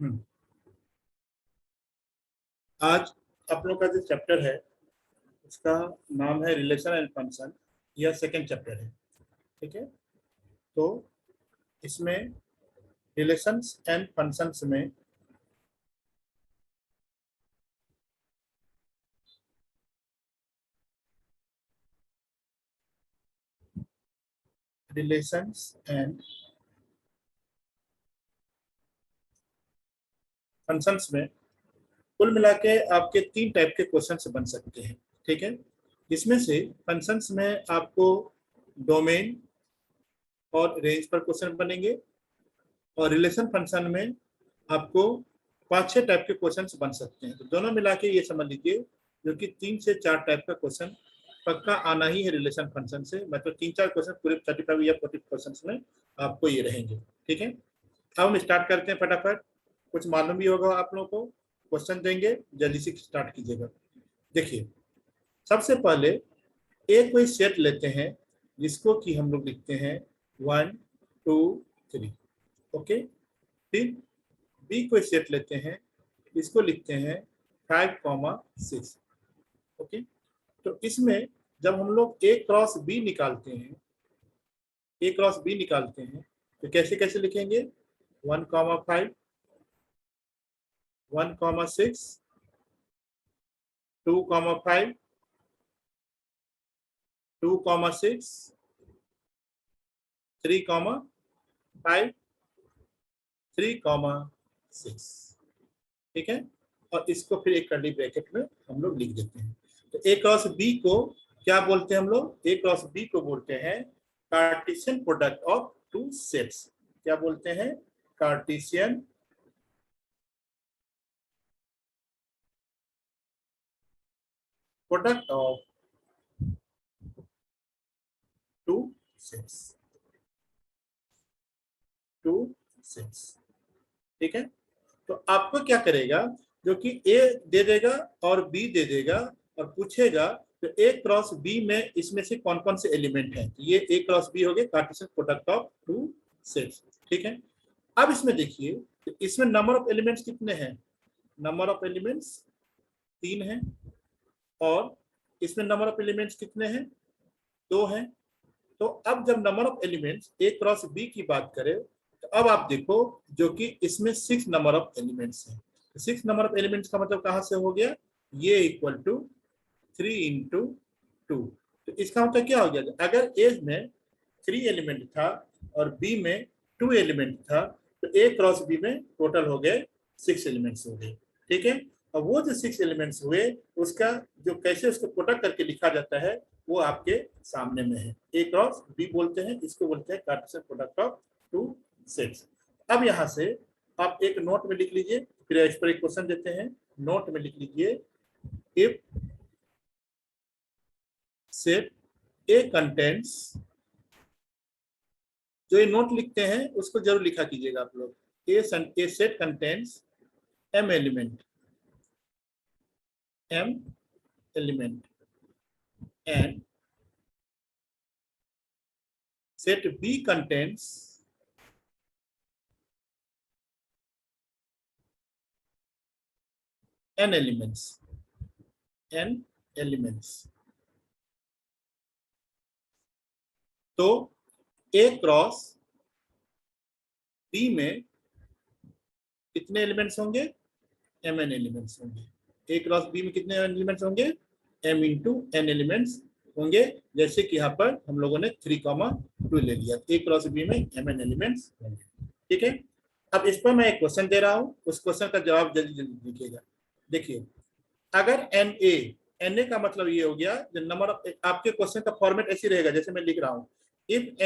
हम्म, आज आप लोग का जो चैप्टर है उसका नाम है रिलेशन एंड फंक्शन। यह सेकंड चैप्टर है। ठीक है, तो इसमें रिलेशंस एंड फंक्शंस में रिलेशंस एंड फंक्शंस में कुल मिला के आपके तीन टाइप के क्वेश्चन बन सकते हैं। ठीक है, इसमें से फंक्शंस में आपको डोमेन और रेंज पर क्वेश्चन बनेंगे, और रिलेशन फंक्शन में आपको 5-6 टाइप के क्वेश्चन बन सकते हैं। तो दोनों मिला के ये समझ लीजिए जो कि 3 से 4 टाइप का क्वेश्चन पक्का आना ही है रिलेशन फंक्शन से। मतलब 3-4 क्वेश्चन पूरे 35 या 40 क्वेश्चन में आपको ये रहेंगे। ठीक है, अब हम स्टार्ट करते हैं फटाफट। कुछ मालूम भी होगा आप लोगों को, क्वेश्चन देंगे, जल्दी से स्टार्ट कीजिएगा। देखिए, सबसे पहले एक कोई सेट लेते हैं जिसको कि हम लोग लिखते हैं 1 2 3। ओके, फिर बी को सेट लेते हैं, इसको लिखते हैं 5, 6। ओके, तो इसमें जब हम लोग ए क्रॉस बी निकालते हैं, ए क्रॉस बी निकालते हैं तो कैसे कैसे लिखेंगे? 1, 5, 1, 6, 2, 5, 2, 6, 3, 5, 3, 6। ठीक है, और इसको फिर एक कर्ली ब्रैकेट में हम लोग लिख देते हैं। तो ए क्रॉस बी को क्या बोलते हैं हम लोग? ए क्रॉस बी को बोलते हैं Cartesian product of two sets. क्या बोलते हैं? Cartesian product of two sets, two sets. ठीक है, तो आपको क्या करेगा, जो कि ए दे देगा और बी दे देगा और पूछेगा तो ए क्रॉस बी में इसमें से कौन कौन से एलिमेंट हैं। तो ये ए क्रॉस बी हो गए Cartesian product of two sets. ठीक है, अब इसमें देखिए, तो इसमें नंबर ऑफ एलिमेंट्स कितने हैं? नंबर ऑफ एलिमेंट्स 3 हैं, और इसमें नंबर ऑफ एलिमेंट्स कितने हैं? 2 हैं। तो अब जब number of elements A cross B की बात करें तो अब आप देखो जो कि इसमें 6 नंबर ऑफ एलिमेंट्स हैं। 6 नंबर ऑफ एलिमेंट्स का मतलब कहां से हो गया? ये इक्वल टू 3 × 2। तो इसका मतलब क्या हो गया? अगर ए में 3 एलिमेंट था और बी में 2 एलिमेंट था तो ए क्रॉस बी में टोटल हो गए 6 एलिमेंट्स हो गए। ठीक है, और वो जो 6 एलिमेंट्स हुए उसका जो कैसे उसको प्रोडक्ट करके लिखा जाता है वो आपके सामने में है। ए क्रॉस बी बोलते हैं, इसको बोलते हैं Cartesian product of two sets. अब यहाँ से आप एक नोट में लिख लीजिए, फिर इस पर एक क्वेश्चन देते हैं। नोट में लिख लीजिए, इफ सेट ए कंटेंट्स, जो ये नोट लिखते हैं उसको जरूर लिखा कीजिएगा आप लोग। A set contains m element, m element, and set B contains n elements, n elements। तो A क्रॉस B में कितने एलिमेंट्स होंगे? mn एलिमेंट्स होंगे। A क्रॉस B में कितने एलिमेंट्स होंगे? m इंटू n एलिमेंट्स होंगे। जैसे कि यहाँ पर हम लोगों ने 3, 2 ले लिया, A क्रॉस B में mn एलिमेंट्स होंगे। ठीक है, अब इस पर मैं एक क्वेश्चन दे रहा हूँ, उस क्वेश्चन का जवाब जल्दी जल्दी लिखिएगा। देखिए, अगर Na का मतलब ये हो गया, जो नंबर ऑफ, आपके क्वेश्चन का फॉर्मेट ऐसी रहेगा जैसे मैं लिख रहा हूँ। इफ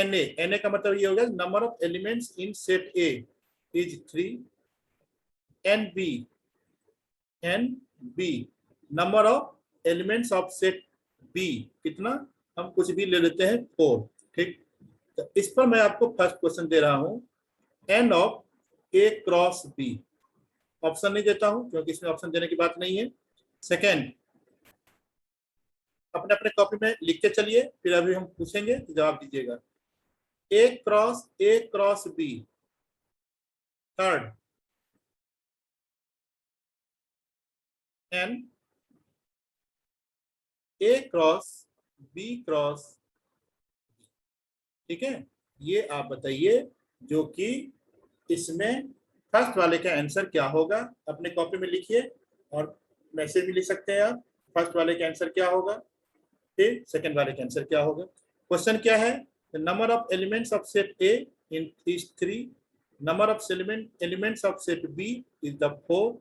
Na का मतलब ये हो गया number of elements in set A is 3, NB number of elements of set B कितना? हम कुछ भी ले लेते हैं 4। ठीक, तो इस पर मैं आपको फर्स्ट क्वेश्चन दे रहा हूँ, n of A cross B। Option नहीं देता हूं क्योंकि इसमें ऑप्शन देने की बात नहीं है। सेकेंड, अपने अपने कॉपी में लिखते चलिए, फिर अभी हम पूछेंगे तो जवाब दीजिएगा। A cross B. Third, n a cross b cross, ठीक है। ये आप बताइए जो कि इसमें फर्स्ट वाले का आंसर क्या होगा, अपने कॉपी में लिखिए और मैसेज भी लिख सकते हैं आप। फर्स्ट वाले का आंसर क्या होगा, फिर सेकंड वाले का आंसर क्या होगा। क्वेश्चन क्या है, the number of elements of set A in is 3, number of elements of set B is the 4,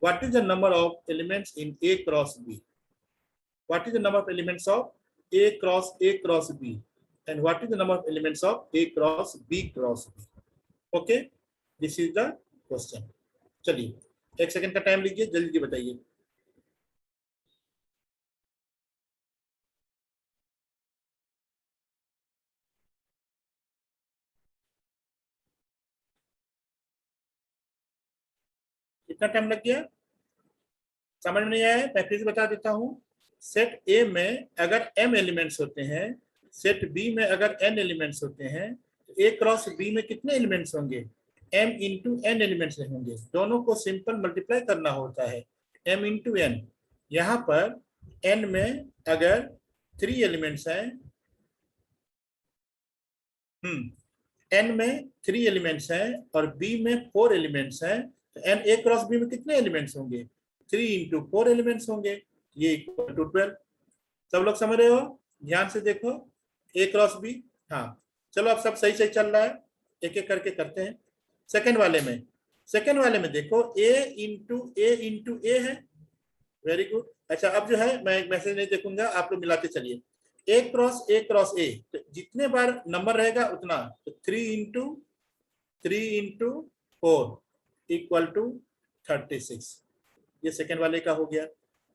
what is the number of elements in A cross B, what is the number of elements of A cross B, and what is the number of elements of A cross B cross B. Okay, this is the question. चलिए 1 second का time लीजिए, जल्दी बताइए। कितना time लग गया, समझ में नहीं आया, मैं फिर बता देता हूँ। सेट ए में अगर m एलिमेंट्स होते हैं, सेट बी में अगर n एलिमेंट्स होते हैं, तो ए क्रॉस बी में कितने एलिमेंट्स होंगे, m इंटू n एलिमेंट्स होंगे। दोनों को सिंपल मल्टीप्लाई करना होता है, m इंटू n। यहाँ पर n में अगर 3 एलिमेंट्स हैं, n में 3 एलिमेंट्स हैं और b में 4 एलिमेंट्स हैं, तो n a क्रॉस b में कितने एलिमेंट्स होंगे, 3 इंटू 4 एलिमेंट्स होंगे, ये इक्वल टू 12। सब लोग समझ रहे हो, ध्यान से देखो, ए क्रॉस बी। हाँ चलो अब सब सही सही चल रहा है, एक एक करके करते हैं। सेकंड वाले में देखो ए इंटू ए है, वेरी गुड। अच्छा अब जो है मैं एक मैसेज नहीं देखूंगा, आप लोग मिलाते चलिए, ए क्रॉस ए, तो जितने बार नंबर रहेगा उतना, तो 3 इंटू 4 इक्वल टू 36, ये सेकेंड वाले का हो गया।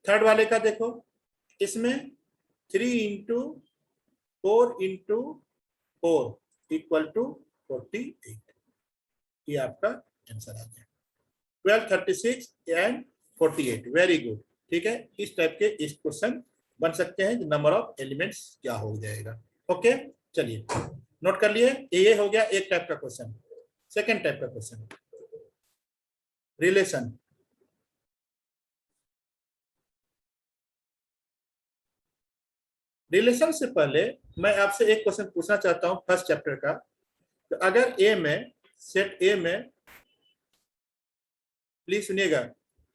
थर्ड वाले का देखो, इसमें 3 इंटू 4 इक्वल टू 48, ये आपका आंसर आ गया। 12, 36 एंड 48, वेरी गुड। ठीक है, इस टाइप के इस क्वेश्चन बन सकते हैं, नंबर ऑफ एलिमेंट्स क्या हो जाएगा। ओके चलिए नोट कर लिए, ये हो गया एक टाइप का क्वेश्चन। सेकेंड टाइप का क्वेश्चन, रिलेशन। रिलेशन से पहले मैं आपसे एक क्वेश्चन पूछना चाहता हूं फर्स्ट चैप्टर का। तो अगर ए में, सेट ए में, प्लीज सुनिएगा,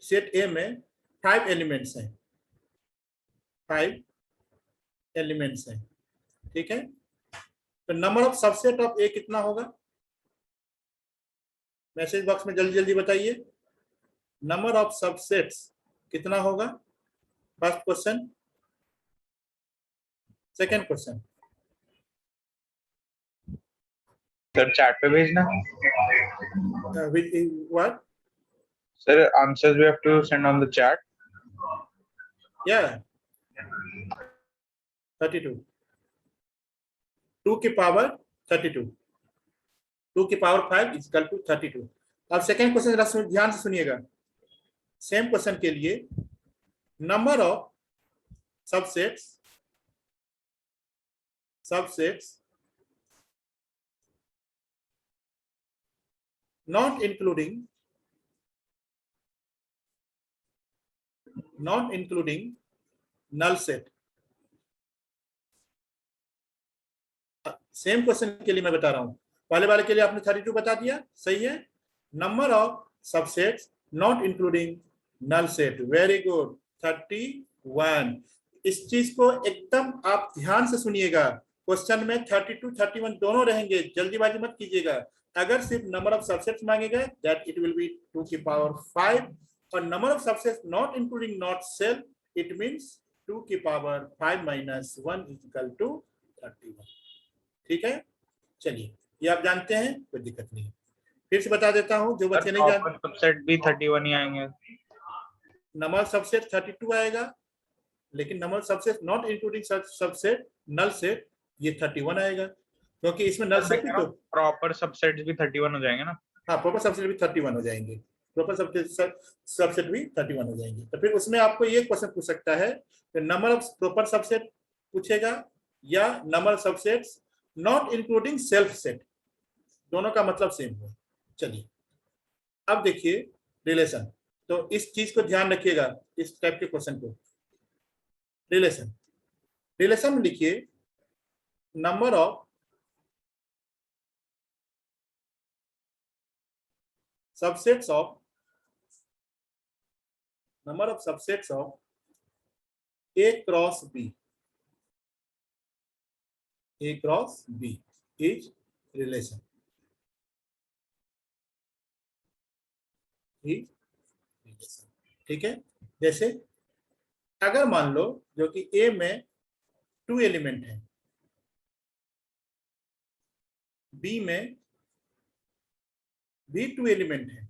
सेट ए में 5 एलिमेंट्स हैं, 5 एलिमेंट्स हैं, ठीक है। तो नंबर ऑफ सबसेट ऑफ ए कितना होगा, मैसेज बॉक्स में जल्दी जल्दी बताइए, नंबर ऑफ सबसेट्स कितना होगा, first question. Second question, sir chat पे भेजना। What sir, answers we have to send on the chat. या 32, 2 की पावर 32, 2 की पावर 5 इक्वल टू 32। अब सेकेंड क्वेश्चन ध्यान से सुनिएगा, सेम क्वेश्चन के लिए number of subsets not including null set। Same question के लिए मैं बता रहा हूं, पहले वाले के लिए आपने 32 बता दिया, सही है। Number of subsets not including null set, very good, 31। इस चीज को एकदम आप ध्यान से सुनिएगा, क्वेश्चन में 32, 31 दोनों रहेंगे, जल्दीबाजी मत कीजिएगा। अगर सिर्फ नंबर ऑफ सबसेट्स मांगेगा दैट इट विल बी 2 की पावर 5, और number of subsets not including null set, it means 2 की पावर 5 माइनस 1 इक्वल टू 31। ठीक है, चलिए ये आप जानते हैं, कोई दिक्कत नहीं है। फिर से बता देता हूं, जो बच्चे नहीं जानते, सबसेट भी 31 ही आएंगे। नंबर सबसेट 32 आएगा, लेकिन number subset not including subset null set, ये 31 आएगा, क्योंकि इसमें नल सेट तो प्रॉपर सबसेट्स भी 31 हो जाएंगे ना। हाँ, प्रॉपर सबसेट भी 31 हो जाएंगे, प्रॉपर सबसेट भी 31 हो जाएंगे। तो फिर उसमें आपको ये क्वेश्चन पूछ सकता है कि नंबर ऑफ प्रॉपर सबसेट पूछेगा या number of subsets not including self set, दोनों का मतलब सेम है। चलिए अब देखिए रिलेशन, तो इस चीज को ध्यान रखिएगा, इस टाइप के क्वेश्चन को। रिलेशन, रिलेशन में लिखिए number of subsets of A cross B, A cross B is relation, ठीक है। जैसे अगर मान लो जो कि A में 2 एलिमेंट है, B में भी 2 एलिमेंट है,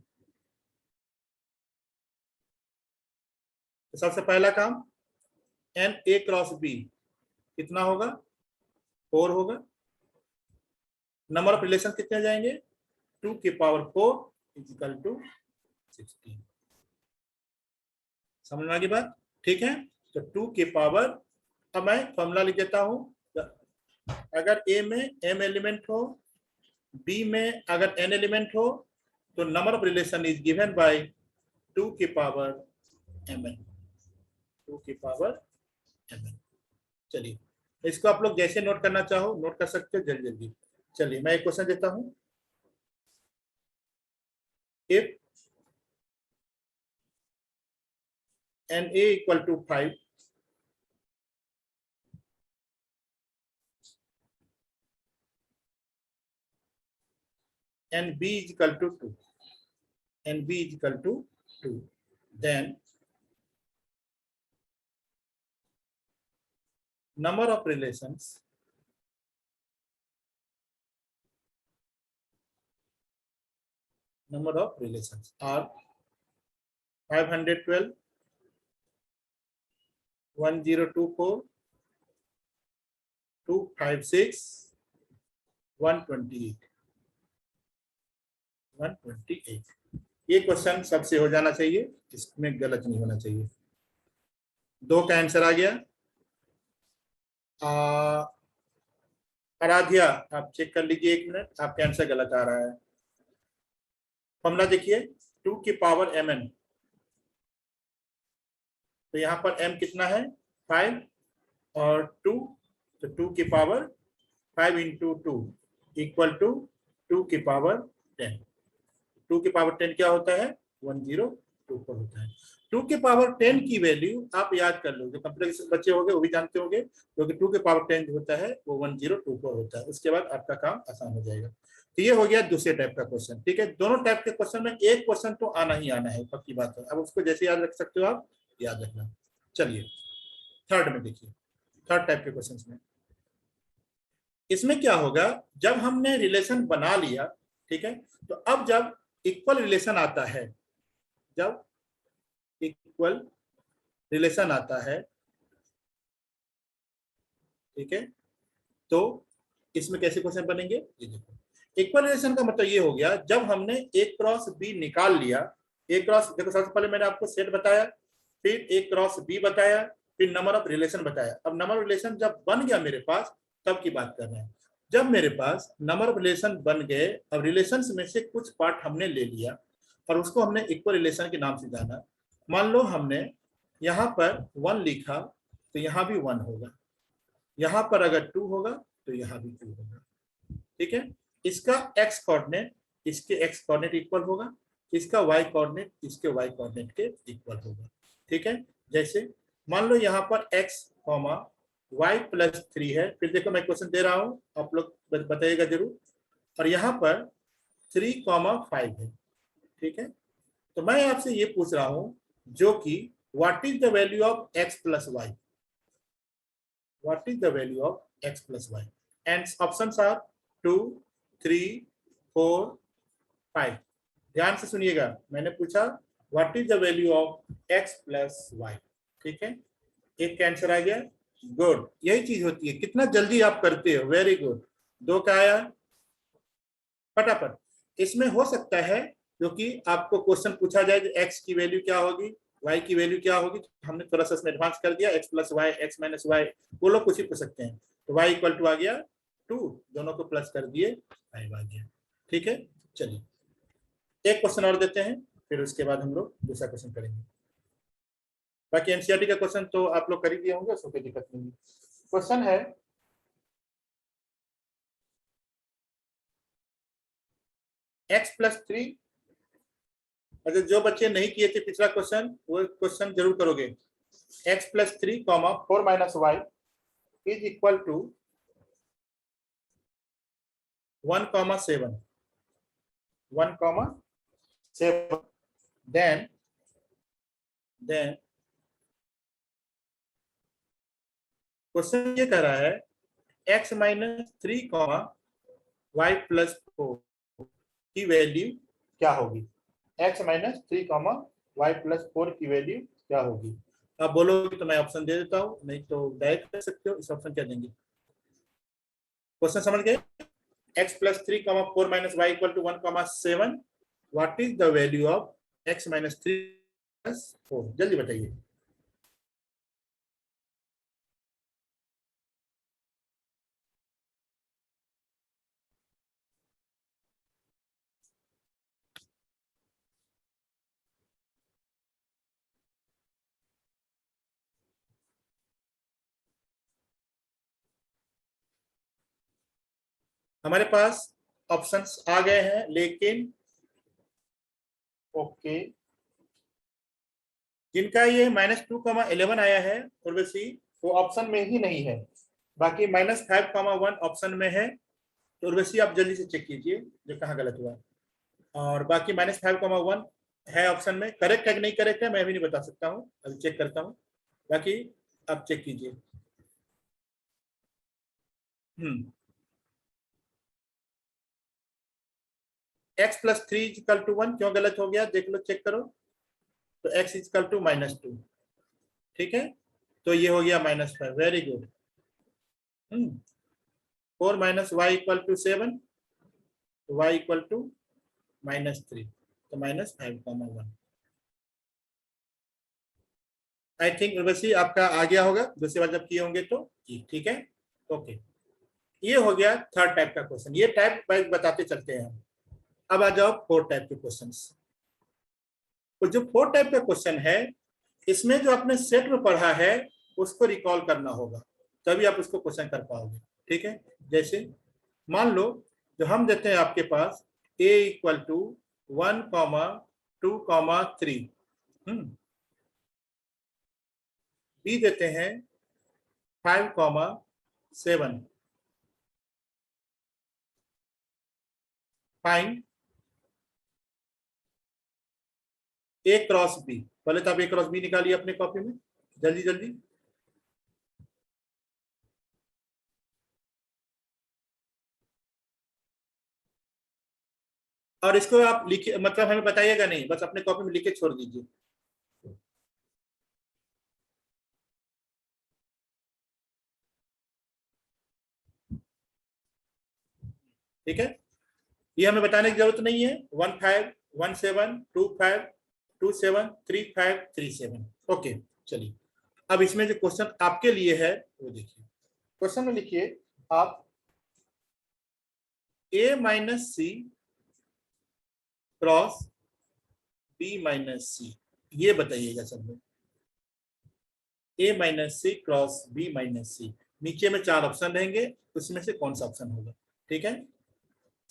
तो सबसे पहला काम n A क्रॉस B कितना होगा, 4 होगा। नंबर ऑफ रिलेशन कितने जाएंगे, 2 की पावर 4 इक्वल टू 16। समझ में आ गई बात, ठीक है। तो 2 की पावर, अब मैं फॉर्मूला लिख देता हूं, अगर A में m एलिमेंट हो, B में अगर n एलिमेंट हो, तो number of relation is given by 2 की पावर mn, 2 की पावर mn। चलिए इसको आप लोग जैसे नोट करना चाहो नोट कर सकते हो जल्दी जल्दी। चलिए मैं एक क्वेश्चन देता हूं, if n a equal to 5 and b is equal to 2, and b is equal to 2, then number of relations are 512, 1024, 256, 128, 128। ये क्वेश्चन सबसे हो जाना चाहिए, इसमें गलत नहीं होना चाहिए। 2 का आंसर आ गया। आराध्या आप चेक कर लीजिए 1 मिनट, आपका आंसर गलत आ रहा है। फॉर्मूला देखिए 2 की पावर mn, तो यहाँ पर m कितना है 5 और 2, तो 2 की पावर 5 इंटू 2 इक्वल टू 2 की पावर 10। 2 की पावर 10 क्या होता है, 1024 होता है। 2 की पावर 10 की वैल्यू आप याद कर लो, जो कंप्यूटर के बच्चे होंगे वो भी जानते होंगे, क्योंकि 2 की पावर 10 होता है वो 1024 होता है। उसके बाद आपका काम आसान हो जाएगा। तो ये हो गया दूसरे टाइप का क्वेश्चन, ठीक है। दोनों टाइप के क्वेश्चन में एक क्वेश्चन तो आना ही आना है, पक्की बात है। अब उसको जैसे याद रख सकते हो आप, याद रखना। चलिए थर्ड में देखिए, थर्ड टाइप के क्वेश्चन में इसमें क्या होगा, जब हमने रिलेशन बना लिया, ठीक है, तो अब जब इक्वल रिलेशन आता है, जब इक्वल रिलेशन आता है, ठीक है, तो इसमें कैसे क्वेश्चन बनेंगे, ये देखो। इक्वल रिलेशन का मतलब ये हो गया, जब हमने A क्रॉस B निकाल लिया, A क्रॉस, देखो सबसे पहले मैंने आपको सेट बताया, फिर A क्रॉस B बताया, फिर नंबर ऑफ रिलेशन बताया। अब नंबर ऑफ रिलेशन जब बन गया मेरे पास, तब की बात कर रहे हैं। जब मेरे पास नंबर ऑफ रिलेशन बन गए, अब रिलेशन में से कुछ पार्ट हमने ले लिया और उसको हमने इक्वल रिलेशन के नाम से जाना। मान लो हमने यहाँ पर 1 लिखा, तो यहाँ भी 1 होगा, यहाँ पर अगर 2 होगा तो यहाँ भी 2 होगा, ठीक है। इसका x कोऑर्डिनेट इसके x कोऑर्डिनेट इक्वल होगा, इसका y कोऑर्डिनेट इसके y कोऑर्डिनेट के इक्वल होगा, ठीक है। जैसे मान लो यहाँ पर x, y प्लस 3 है, फिर देखो मैं क्वेश्चन दे रहा हूँ, आप लोग बताइएगा जरूर, और यहाँ पर 3, 5 है, ठीक है। तो मैं आपसे ये पूछ रहा हूँ जो कि what is the value of x plus y, what is the value of x plus y, and options are 2, 3, 4, 5। ध्यान से सुनिएगा, मैंने पूछा what is the value of x plus y, ठीक है। एक का आंसर आ गया, गुड। यही चीज होती है, कितना जल्दी आप करते हो, वेरी गुड। 2 का आया फटाफट। इसमें हो सकता है क्योंकि आपको क्वेश्चन पूछा जाए कि x की वैल्यू क्या होगी, y की वैल्यू क्या होगी, हमने थोड़ा सा इसमें एडवांस कर दिया, x plus y, x minus y, वो लोग कुछ ही पूछ सकते हैं। तो y इक्वल टू आ गया 2, दोनों को प्लस कर दिए 5 आ गया, ठीक है। चलिए एक क्वेश्चन और देते हैं, फिर उसके बाद हम लोग दूसरा क्वेश्चन करेंगे। बाकी एनसीईआरटी का क्वेश्चन तो आप लोग कर ही दिए होंगे, उसमें कोई दिक्कत नहीं है। क्वेश्चन है x+3। अगर जो बच्चे नहीं किए थे पिछला क्वेश्चन, वो क्वेश्चन जरूर करोगे। x+3, 4 - y is equal to 1,7 1,7। Then question ये कह रहा है x-3, y+4 की वैल्यू क्या होगी। x-3, y+4 की वैल्यू क्या होगी। आप बोलोगे तो मैं ऑप्शन दे देता हूँ, नहीं तो डायरेक्ट कर सकते हो। इस ऑप्शन क्या देंगे। क्वेश्चन समझ गए। x+3, 4 - y = 1,7। What is the value of x-3 + 4। जल्दी बताइए। हमारे पास ऑप्शंस आ गए हैं, लेकिन ओके, जिनका ये -2,11 आया है उर्वशी, वो ऑप्शन में ही नहीं है। बाकी -5,1 ऑप्शन में है। तो उर्वशी आप जल्दी से चेक कीजिए जो कहाँ गलत हुआ। और बाकी -5,1 है ऑप्शन में। करेक्ट है कि नहीं करेक्ट है मैं भी नहीं बता सकता हूँ, अभी चेक करता हूँ। बाकी आप चेक कीजिए। x+3 = 1 क्यों गलत हो गया, देख लो, चेक करो। तो x = -2। ठीक है, तो ये हो गया -5। Very good. 4 - y = 7, y = -3, तो -5,1। आई थिंक उर्वशी आपका आ गया होगा, दूसरी बार जब किए होंगे तो। जी ठीक है, ओके। ये हो गया थर्ड टाइप का क्वेश्चन। ये टाइप वाइज बताते चलते हैं हम। अब आ जाओ फोर्थ टाइप के क्वेश्चंस। तो जो फोर्थ टाइप का क्वेश्चन है, इसमें जो आपने सेट में पढ़ा है उसको रिकॉल करना होगा, तभी आप उसको क्वेश्चन कर पाओगे। ठीक है, जैसे मान लो जो हम देते हैं आपके पास a = 1, 2, 3। b देते हैं 5, 7। Find a cross b। पहले तो आप a क्रॉस b निकालिए अपने कॉपी में, जल्दी जल्दी। और इसको आप लिखिए, मतलब हमें बताइएगा नहीं, बस अपने कॉपी में लिख के छोड़ दीजिए। ठीक है, ये हमें बताने की जरूरत नहीं है। 15, 17, 25, 27, 35, 37। ओके, चलिए अब इसमें जो क्वेश्चन आपके लिए है वो देखिए। क्वेश्चन में लिखिए आप a - c cross b - c, ये बताइएगा सब लोग। a - c cross b - c, नीचे में 4 ऑप्शन रहेंगे, उसमें से कौन सा ऑप्शन होगा। ठीक है,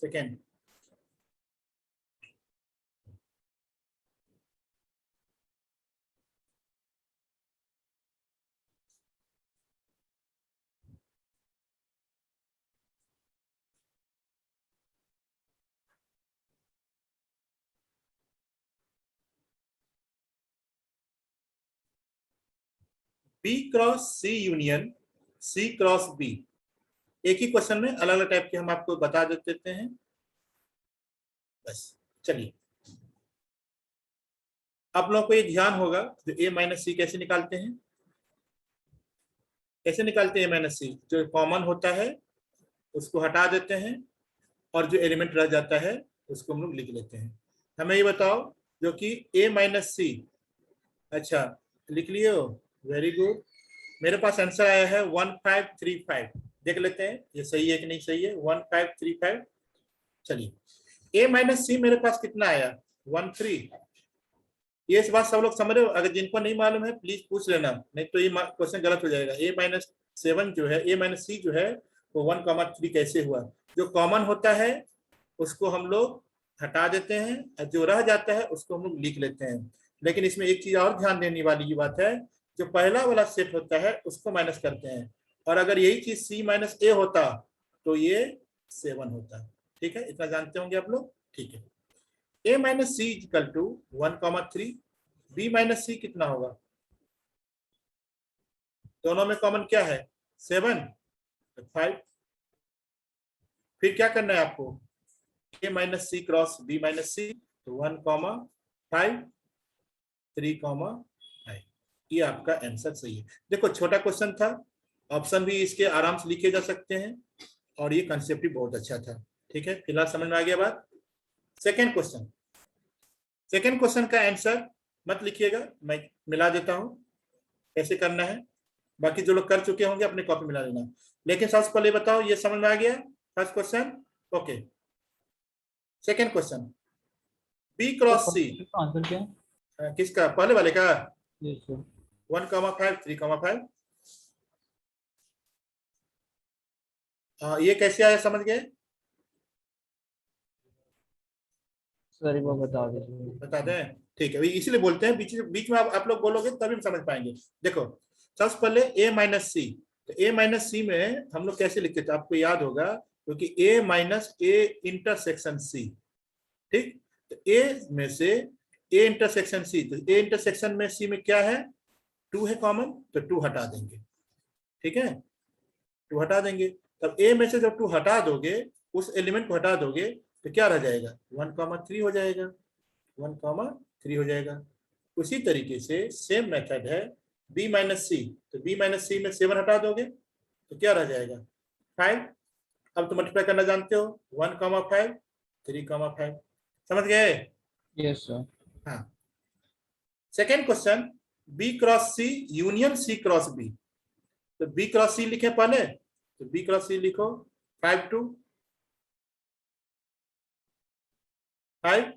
second b cross c union c cross b। एक ही क्वेश्चन में अलग अलग टाइप के हम आपको बता देते हैं बस। चलिए, आप लोगों को ये ध्यान होगा जो a - c कैसे निकालते हैं। कैसे निकालते हैं a - c, जो कॉमन होता है उसको हटा देते हैं और जो एलिमेंट रह जाता है उसको हम लोग लिख लेते हैं। हमें ये बताओ जो कि a - c, अच्छा लिख लिए हो, वेरी गुड। मेरे पास आंसर आया है 1535। देख लेते हैं ये सही है कि नहीं सही है। 1535। चलिए a - c मेरे पास कितना आया 13। ये इस बात सब लोग समझ रहे हो? अगर जिनको नहीं मालूम है प्लीज पूछ लेना, नहीं तो ये क्वेश्चन गलत हो जाएगा। A-7 जो है, A-C जो है वो 1,3 कैसे हुआ? जो कॉमन होता है उसको हम लोग हटा देते हैं और जो रह जाता है उसको हम लोग लिख लेते हैं। लेकिन इसमें एक चीज और ध्यान देने वाली की बात है, जो पहला वाला सेट होता है उसको माइनस करते हैं, और अगर यही चीज C-A होता तो ये 7 होता। ठीक है, इतना जानते होंगे आप लोग। ठीक है, A-C इक्वल टू 1,3, B-C कितना होगा? दोनों में कॉमन क्या है? 7, 5। फिर क्या करना है आपको? A-C क्रॉस B-C, तो 1,5, 3,5। ये आपका आंसर सही है। देखो छोटा क्वेश्चन था, ऑप्शन भी इसके आराम से लिखे जा सकते हैं, और ये कंसेप्ट भी बहुत अच्छा था। ठीक है, फिलहाल समझ में आ गया बात। सेकेंड क्वेश्चन, सेकेंड क्वेश्चन का आंसर मत लिखिएगा, मैं मिला देता हूं कैसे करना है। बाकी जो लोग कर चुके होंगे अपने कॉपी मिला लेना। लेकिन सबसे पहले बताओ, ये समझ में आ गया first question? Okay, second question, B cross C। Answer क्या है? किसका? पहले वाले का? Yes sir. 1,5, 3,5। ये कैसे आया समझ गए? सर वो बता दीजिए। बता दें? ठीक है, इसीलिए बोलते हैं बीच बीच में आप लोग बोलोगे तभी हम समझ पाएंगे। देखो सबसे पहले A-C, तो A-C में हम लोग कैसे लिखते थे आपको याद होगा, क्योंकि A-A इंटरसेक्शन C। ठीक, तो A में से A इंटरसेक्शन C, तो A इंटरसेक्शन में C में क्या है? 2 है कॉमन, तो 2 हटा देंगे। ठीक है, 2 हटा देंगे। तब A में से जब 2 हटा दोगे, उस एलिमेंट को हटा दोगे, तो क्या रह जाएगा? 1,3 हो जाएगा, 1,3 हो जाएगा। उसी तरीके से सेम मेथड है B-C, तो B-C में 7 हटा दोगे तो क्या रह जाएगा? 5। अब तो मल्टीप्लाई करना जानते हो, 1,5, 3,5। समझ गए? Yes sir. हाँ। Second question, B cross C union C cross B। तो B क्रॉस C लिखे पहले, तो B क्रॉस C लिखो 5, 2, 5,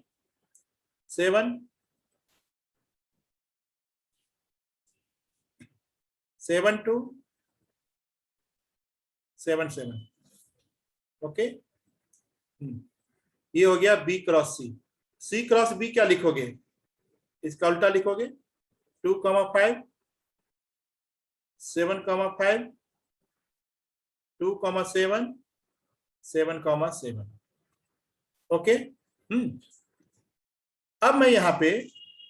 7, 7, 2, 7, 7। ओके, ये हो गया B cross C। C cross B क्या लिखोगे? इसका उल्टा लिखोगे, 2,5, 7,5, 2,7, 7,7। ओके। अब मैं यहाँ पे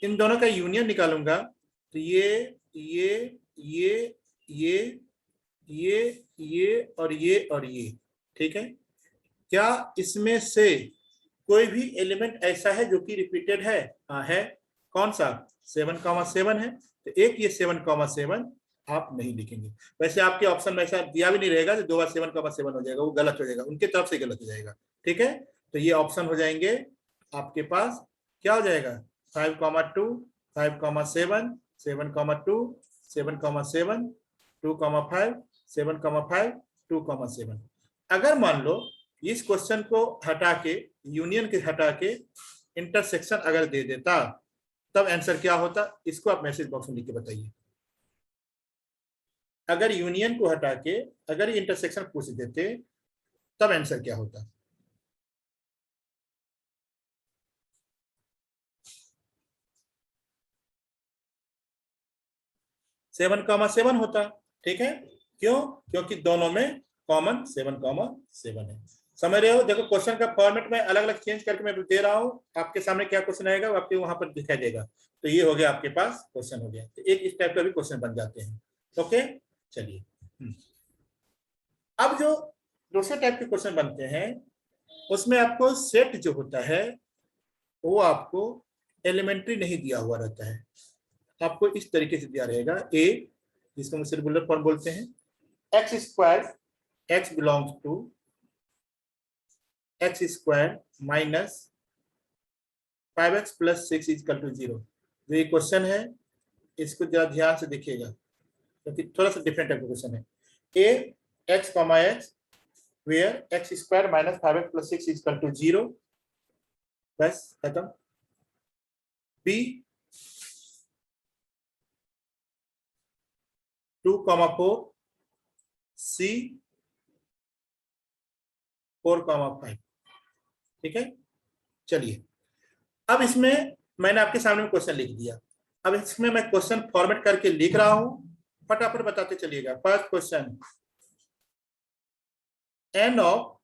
इन दोनों का यूनियन निकालूंगा, तो ये और ये। ठीक है, क्या इसमें से कोई भी एलिमेंट ऐसा है जो कि रिपीटेड है? हाँ है। कौन सा? 7,7 है, तो एक ये 7,7 आप नहीं लिखेंगे। वैसे आपके ऑप्शन में ऐसा दिया भी नहीं रहेगा जो 2 बार 7,7 हो जाएगा, वो गलत हो जाएगा, उनके तरफ से गलत हो जाएगा। ठीक है, तो ये ऑप्शन हो जाएंगे आपके पास, क्या हो जाएगा? 5,2, 5,7, 7,2, 7,7, 2,5, 7,5, 2,7। अगर मान लो इस क्वेश्चन को हटा के, यूनियन के हटा के इंटरसेक्शन अगर दे देता, तब आंसर क्या होता? इसको आप मैसेज बॉक्स में लिख के बताइए। अगर यूनियन को हटा के अगर इंटरसेक्शन पूछ देते, तब आंसर क्या होता? सेवन कॉमा सेवन होता। ठीक है, क्यों? क्योंकि दोनों में कॉमन 7,7 है। समझ रहे हो? देखो क्वेश्चन का फॉर्मेट में अलग अलग चेंज करके मैं दे रहा हूँ, आपके सामने क्या क्वेश्चन आएगा वो आपके वहां पर दिखाई देगा। तो ये हो गया आपके पास क्वेश्चन हो गया, तो एक इस टाइप का भी क्वेश्चन बन जाते हैं। ओके, चलिए। अब जो दूसरे टाइप के क्वेश्चन बनते हैं, उसमें आपको सेट जो होता है वो आपको एलिमेंट्री नहीं दिया हुआ रहता है, आपको इस तरीके से दिया रहेगा। ए, जिसको हम सर्कुलर फॉर्म बोलते हैं, x square, x belongs to x square minus 5x plus 6 equal to 0। जो ये क्वेश्चन है इसको जरा ध्यान से देखिएगा, क्योंकि थोड़ा सा डिफरेंट टाइप का क्वेश्चन है। A, x comma x where x square minus 5x plus 6 equal to 0, बस खत्म। B, 2,4 C 4,5। ठीक है, चलिए अब इसमें मैंने आपके सामने में क्वेश्चन लिख दिया। अब इसमें मैं क्वेश्चन फॉर्मेट करके लिख रहा हूं, फटाफट बताते चलिएगा। First question, n of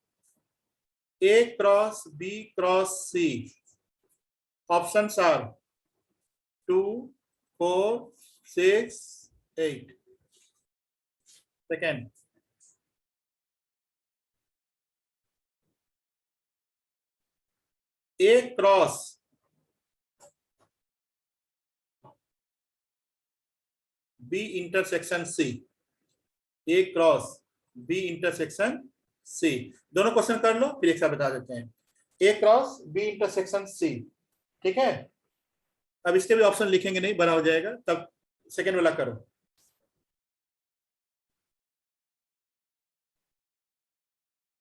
A cross B cross C, options are 2, 4, 6, 8। Second, A cross B intersection C, A cross B intersection C। दोनों क्वेश्चन कर लो फिर एक साथ बता देते हैं। A cross B intersection C, ठीक है। अब इसके भी ऑप्शन लिखेंगे नहीं, बड़ा हो जाएगा, तब सेकेंड वाला करो।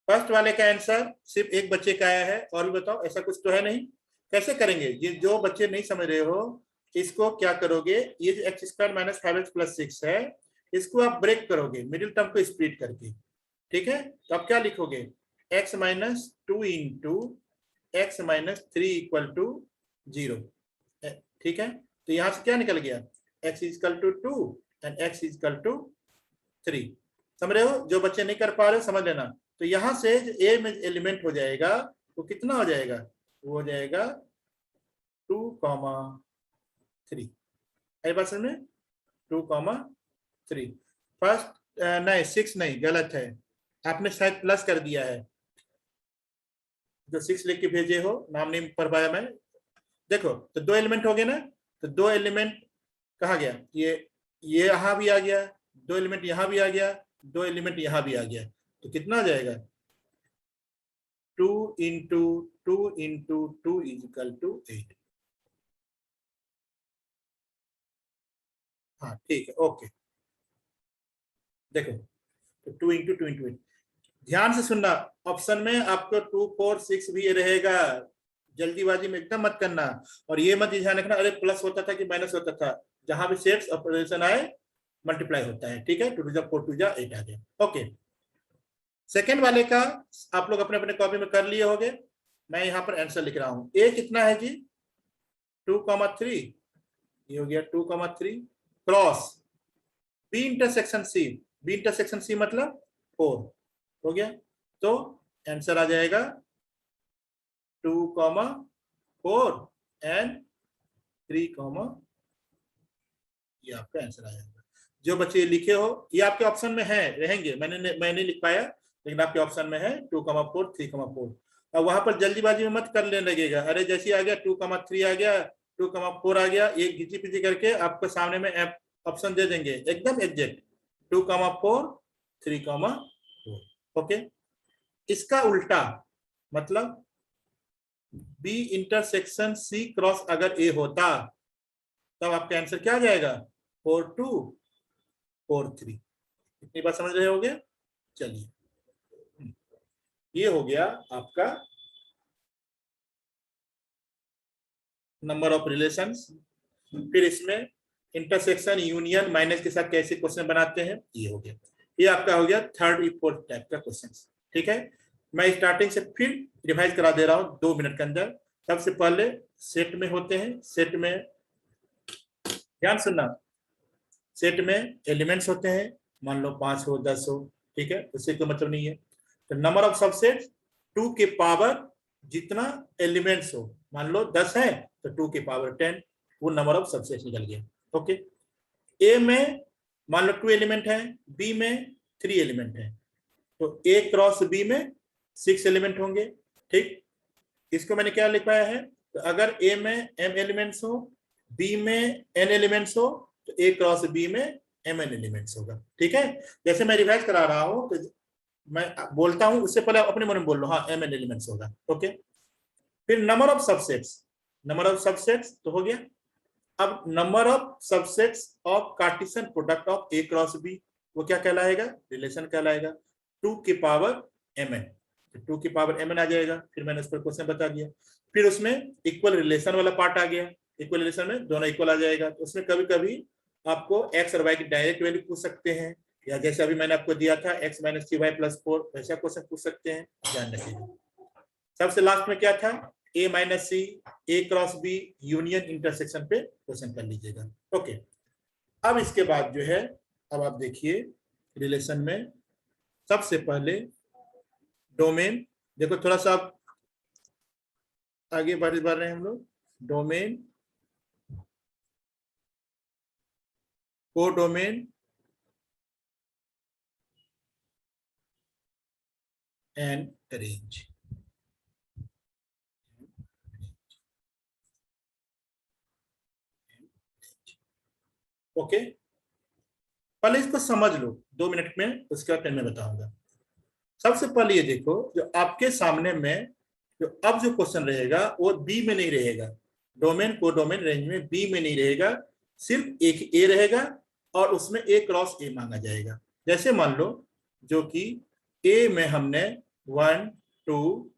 फर्स्ट वाले का आंसर सिर्फ एक बच्चे का आया है, और भी बताओ, ऐसा कुछ तो है नहीं। कैसे करेंगे ये, जो बच्चे नहीं समझ रहे हो इसको क्या करोगे, ये जो x square minus 5x plus 6 है, इसको आप ब्रेक करोगे मिडिल टर्म को स्प्लिट करके। ठीक है, तो आप क्या लिखोगे, x minus 2 into x minus 3 equal to 0। ठीक है, तो यहां से क्या निकल गया, x equal to 2 and x equal to 3। समझ रहे हो, जो बच्चे नहीं कर पा रहे समझ लेना। तो यहां से जो ए में एलिमेंट हो जाएगा वो कितना हो जाएगा, वो हो जाएगा 2,3। आई बात समझ में, 2,3। फर्स्ट नहीं 6 नहीं, गलत है, आपने शायद प्लस कर दिया है, जो 6 लिख के भेजे हो, नाम नहीं पढ़ पाया मैं। देखो तो 2 एलिमेंट हो गए ना, तो 2 एलिमेंट कहा गया, ये यहां भी आ गया, 2 एलिमेंट यहां भी आ गया, 2 एलिमेंट यहां भी आ गया, तो कितना आ जाएगा, 2 into 2 into 2 is equal to 8। हाँ ठीक है, ओके। देखो तो 2 इंटू 2 इंटू 8, ध्यान से सुनना, ऑप्शन में आपको 2, 4, 6 भी रहेगा, जल्दीबाजी में एकदम मत करना। और ये मत ध्यान रखना अरे प्लस होता था कि माइनस होता था, जहां भी सेट्स ऑपरेशन आए मल्टीप्लाई होता है। ठीक है, 2 टू 4 टू 8 आ गया। ओके, सेकेंड वाले का आप लोग अपने अपने कॉपी में कर लिए होंगे, मैं यहाँ पर आंसर लिख रहा हूँ। ए कितना है जी, 2,3, ये हो गया 2,3 cross B intersection C, B intersection C मतलब 4 हो गया, तो आंसर आ जाएगा 2,4 एंड 3, ये आपका आंसर आ जाएगा। जो बच्चे लिखे हो ये आपके ऑप्शन में है, रहेंगे, मैं नहीं लिख पाया, लेकिन आपके ऑप्शन में है 2,4, 3,4। अब वहां पर जल्दीबाजी में मत कर लेने लगेगा, अरे जैसे आ गया 2,3 आ गया, 2,4 आ गया, ये घिची पिची करके आपको सामने में ऑप्शन दे देंगे एकदम एग्जैक्ट 2,4, 3,4। ओके, इसका उल्टा मतलब बी इंटरसेक्शन सी क्रॉस अगर ए होता तब आपका आंसर क्या आ जाएगा, 4,2, 4,3। इतनी बात समझ रहे होगे। चलिए, ये हो गया आपका नंबर ऑफ रिलेशंस। फिर इसमें इंटरसेक्शन, यूनियन, माइनस के साथ कैसे क्वेश्चन बनाते हैं, ये हो गया। ये आपका हो गया थर्ड फोर्थ टाइप का क्वेश्चन। ठीक है, मैं स्टार्टिंग से फिर रिवाइज करा दे रहा हूं 2 मिनट के अंदर। सबसे पहले सेट में होते हैं, सेट में ध्यान सुनना, सेट में एलिमेंट्स होते हैं, मान लो 5 हो 10 हो, ठीक है, उससे कोई मतलब नहीं है। तो नंबर ऑफ सबसेट 2 के पावर जितना एलिमेंट्स हो, मान लो 10 है तो 2 के पावर 10, वो नंबर ऑफ सबसेट निकल गया। ओके, ए में मान लो 2 एलिमेंट है, बी में 3 एलिमेंट है, तो ए क्रॉस बी में 6 एलिमेंट होंगे। ठीक, इसको मैंने क्या लिख पाया है, तो अगर ए में m एलिमेंट्स हो, बी में n एलिमेंट्स हो, तो ए क्रॉस बी में mn एलिमेंट्स होगा। ठीक है, जैसे मैं रिवाइज करा रहा हूं तो मैं बोलता हूं उससे पहले अपने मन में बोल लो, हाँ mn एलिमेंट्स होगा। ओके, फिर number of subsets, number of subsets तो हो गया। अब number of subsets of Cartesian product of A cross B, वो क्या कहलाएगा, रिलेशन कहलाएगा, 2 की पावर mn, 2 की पावर mn आ जाएगा। फिर मैंने उस पर क्वेश्चन बता दिया। फिर उसमें इक्वल रिलेशन वाला पार्ट आ गया, इक्वल रिलेशन में दोनों इक्वल आ जाएगा, तो उसमें कभी कभी आपको x और y की डायरेक्ट वैल्यू पूछ सकते हैं, या जैसे अभी मैंने आपको दिया था x - 3y + 4, वैसा क्वेश्चन पूछ सकते हैं, ध्यान रखिएगा। सबसे लास्ट में क्या था, a - c a cross b union intersection पे क्वेश्चन कर लीजिएगा। ओके, अब इसके बाद जो है, अब आप देखिए रिलेशन में सबसे पहले डोमेन, देखो थोड़ा सा आप आगे बढ़ रहे हैं हम लोग। Domain, codomain and range. Okay, पहले इसको समझ लो 2 मिनट में, उसके बाद मैं बताऊंगा। सबसे पहले ये देखो, जो आपके सामने में जो अब जो क्वेश्चन रहेगा वो बी में नहीं रहेगा, डोमेन कोडोमेन रेंज में बी में नहीं रहेगा, सिर्फ एक ए रहेगा और उसमें ए क्रॉस ए मांगा जाएगा। जैसे मान लो जो कि ए में हमने 1 2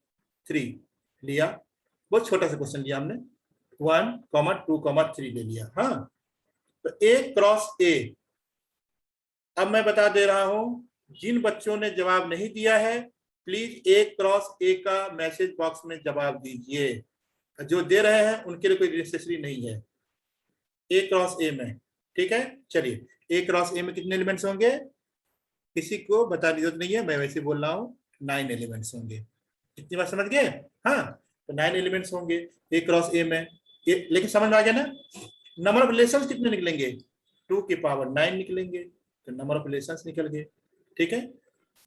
3 लिया, बहुत छोटा सा क्वेश्चन लिया हमने, 1, 2, 3 ले लिया। हाँ, तो ए क्रॉस ए, अब मैं बता दे रहा हूं, जिन बच्चों ने जवाब नहीं दिया है प्लीज ए क्रॉस ए का मैसेज बॉक्स में जवाब दीजिए, जो दे रहे हैं उनके लिए कोई नेसेसरी नहीं है ए क्रॉस ए में। ठीक है, चलिए, ए क्रॉस ए में कितने एलिमेंट्स होंगे, किसी को बताने की जरूरत नहीं है, मैं वैसे बोल रहा हूँ 9 एलिमेंट्स होंगे। इतनी बात समझ गए? हाँ, तो 9 एलिमेंट्स होंगे ए क्रॉस ए में। लेकिन समझ में आ गया ना, नंबर ऑफ रिलेशंस कितने निकलेंगे, 2 की पावर 9 निकलेंगे, तो नंबर ऑफ रिलेशंस निकल गए। ठीक है,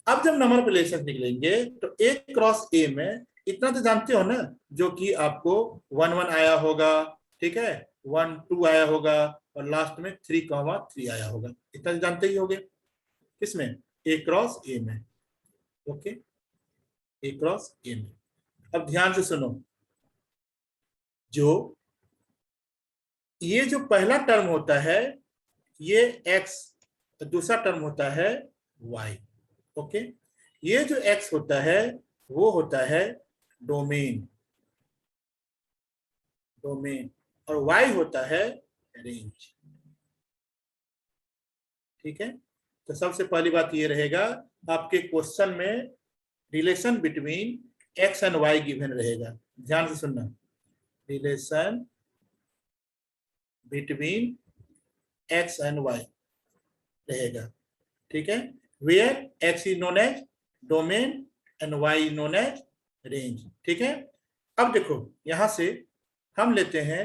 अब जब नंबर ऑफ रिलेशंस निकलेंगे तो ए क्रॉस ए में इतना तो जानते हो ना, जो कि आपको 1 1 आया होगा, ठीक है, 1 2 आया होगा और लास्ट में 3 3 आया होगा, इतना तो जानते ही होंगे। किसमें, ए क्रॉस ए में। ओके, ए क्रॉस ए में। अब ध्यान से सुनो, जो ये जो पहला टर्म होता है ये x, दूसरा टर्म होता है y। ओके, ये जो x होता है वो होता है डोमेन, डोमेन, और y होता है रेंज। ठीक है, तो सबसे पहली बात ये रहेगा, आपके क्वेश्चन में relation between x and y given रहेगा, ध्यान से सुनना, relation between x and y रहेगा। ठीक है, where x is known as domain and y is known as range. ठीक है, अब देखो यहां से हम लेते हैं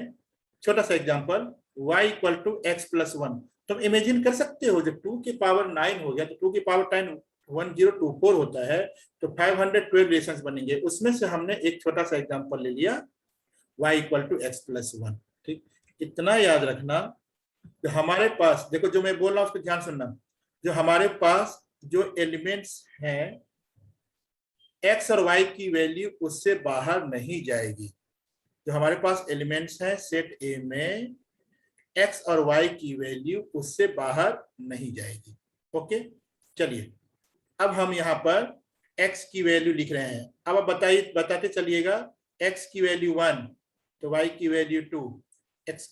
छोटा सा एग्जांपल, y = x + 1। तुम इमेजिन कर सकते हो, जब 2 की पावर 9 हो गया तो 2 की पावर 10 1024 होता है, तो 512 रिलेशंस बनेंगे। उसमें से हमने एक छोटा सा एग्जांपल ले लिया, y = x + 1। ठीक, इतना याद रखना, तो हमारे पास देखो, जो मैं बोल रहा हूं उसको ध्यान सुनना, जो हमारे पास जो एलिमेंट्स हैं x और y की वैल्यू उससे बाहर नहीं जाएगी। जो हमारे पास एलिमेंट्स हैं सेट ए में, x और y की वैल्यू उससे बाहर नहीं जाएगी। ओके, चलिए, अब हम यहाँ पर x की वैल्यू लिख रहे हैं। अब आप बताते चलिएगा, x की वैल्यू 1 तो y की वैल्यू 2, x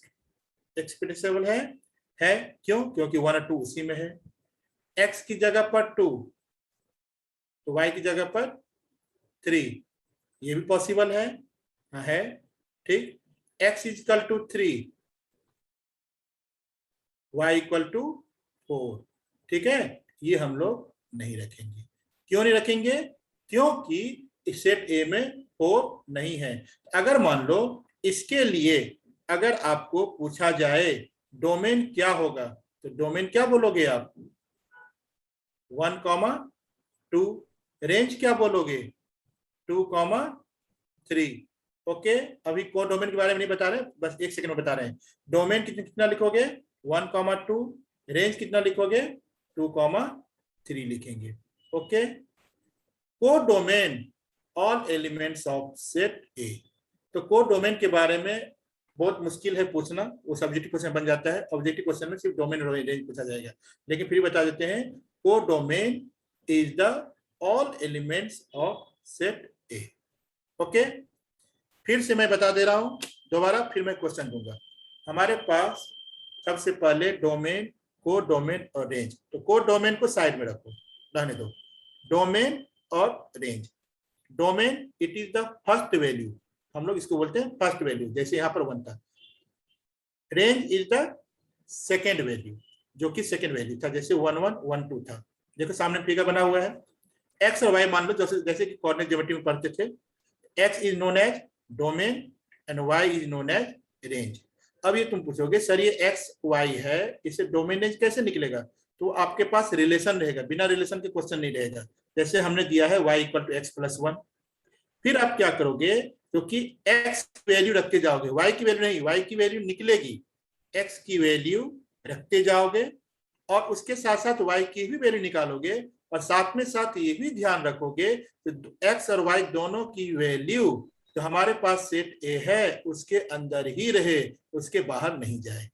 एक्सप्रेसिबल है क्यों, क्योंकि 1 और 2 उसी में है। x की जगह पर 2 तो y की जगह पर 3, ये भी पॉसिबल है, हाँ है। ठीक, x = 3, y = 4। ठीक है, ये हम लोग नहीं रखेंगे। क्यों नहीं रखेंगे, क्योंकि सेट ए में 4 नहीं है। अगर मान लो इसके लिए अगर आपको पूछा जाए डोमेन क्या होगा, तो डोमेन क्या बोलोगे आप, 1, 2। रेंज क्या बोलोगे, 2, 3। ओके, अभी को डोमेन के बारे में नहीं बता रहे, बस एक सेकंड में बता रहे हैं। डोमेन कितना लिखोगे, 1, 2। रेंज कितना लिखोगे, 2, 3 लिखेंगे। ओके, को domain all elements of set ए। तो को डोमेन के बारे में बहुत मुश्किल है पूछना, वो सब्जेक्टिव क्वेश्चन बन जाता है। ऑब्जेक्टिव क्वेश्चन में सिर्फ डोमेन और रेंज पूछा जाएगा, लेकिन फिर बता देते हैं, को domain is the all elements of set A. Okay, फिर से मैं बता दे रहा हूं दोबारा, फिर मैं क्वेश्चन दूंगा। हमारे पास सबसे पहले डोमेन, को डोमेन और रेंज। तो को डोमेन को साइड में रखो, रहने दो। डोमेन और range. Domain it is the first value, हम लोग इसको बोलते हैं फर्स्ट वैल्यू, जैसे यहाँ पर 1 था। Range is the second value, जो कि सेकेंड वैल्यू था, जैसे 1 1 1 2 था। देखो सामने फिगर बना हुआ है। एक्स और वाई मान लो, जैसे कि कोऑर्डिनेट ज्योमेट्री में पढ़ते थे। X is known as domain and y is known as range. अब ये तुम पूछोगे सर ये एक्स वाई है, इसे डोमेन रेंज कैसे निकलेगा? तो आपके पास रिलेशन रहेगा, बिना रिलेशन के क्वेश्चन नहीं रहेगा। जैसे हमने दिया है y equal to x plus 1, फिर आप क्या करोगे, क्योंकि x की वैल्यू रखते जाओगे, y की वैल्यू नहीं, y की वैल्यू निकलेगी, x की वैल्यू रखते जाओगे और उसके साथ साथ y की भी वैल्यू निकालोगे, और साथ में साथ ये भी ध्यान रखोगे कि x और y दोनों की वैल्यू जो हमारे पास सेट ए है उसके अंदर ही रहे, उसके बाहर नहीं जाए।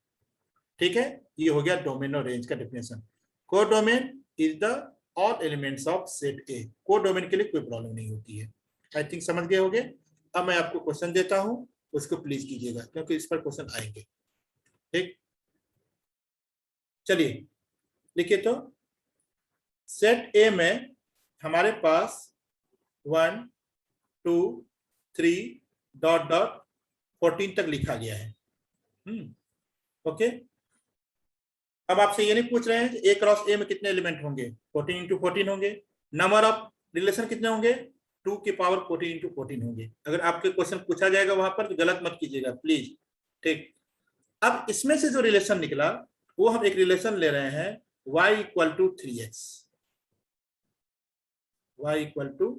ठीक है, ये हो गया डोमेन और रेंज का definition. Codomain is the all elements of set A. Codomain के लिए कोई प्रॉब्लम नहीं होती है। आई थिंक समझ गए होंगे। अब मैं आपको क्वेश्चन देता हूं, उसको प्लीज कीजिएगा क्योंकि इस पर क्वेश्चन आएंगे। ठीक, चलिए लिखिए। तो सेट ए में हमारे पास 1 2 3 डॉट डॉट 14 तक लिखा गया है। ओके, अब आपसे ये नहीं पूछ रहे हैं ए क्रॉस ए में कितने एलिमेंट होंगे, 14 इंटू 14 होंगे। नंबर ऑफ रिलेशन कितने होंगे, 2 की पावर 14 इंटू 14 होंगे। अगर आपके क्वेश्चन पूछा जाएगा वहां पर तो गलत मत कीजिएगा प्लीज। ठीक, अब इसमें से जो रिलेशन निकला वो हम एक रिलेशन ले रहे हैं y equal to 3x, y equal to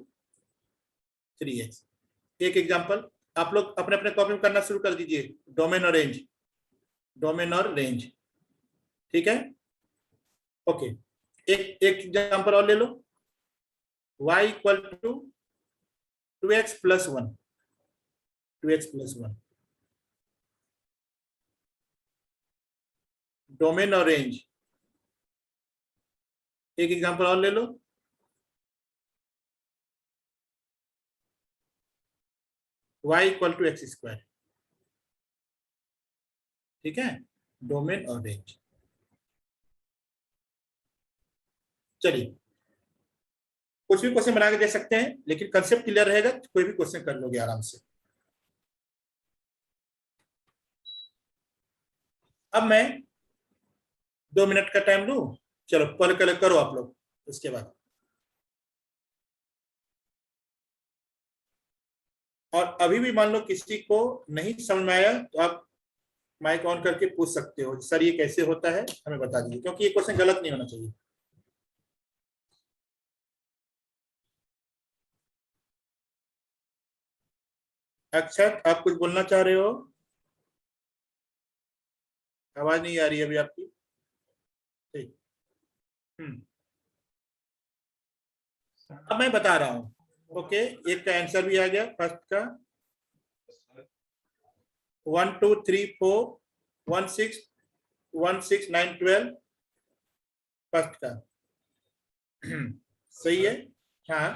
3x। एक एग्जांपल आप लोग अपने अपने कॉपी में करना शुरू कर दीजिए, डोमेन और रेंज, डोमेन और रेंज। ठीक है, ओके। एक एग्जांपल और ले लो, y equal to 2x plus 1, 2x plus 1, domain और रेंज। एक एग्जांपल और ले लो, y equal to x square. ठीक है, डोमेन और रेंज। चलिए कुछ भी क्वेश्चन बना के दे सकते हैं, लेकिन कंसेप्ट क्लियर रहेगा तो कोई भी क्वेश्चन कर लोगे आराम से। अब मैं 2 मिनट का टाइम लूं, चलो पढ़ करो आप लोग, उसके बाद। और अभी भी मान लो किसी को नहीं समझ में आया तो आप माइक ऑन करके पूछ सकते हो, सर ये कैसे होता है हमें बता दीजिए, क्योंकि ये क्वेश्चन गलत नहीं होना चाहिए। अक्षत आप कुछ बोलना चाह रहे हो? आवाज नहीं आ रही अभी आपकी। ठीक, अब मैं बता रहा हूं। ओके, एक का आंसर भी आ गया फर्स्ट का, 1 2 3 4 1 6 1 6 9 12 फर्स्ट का। सही है, हाँ।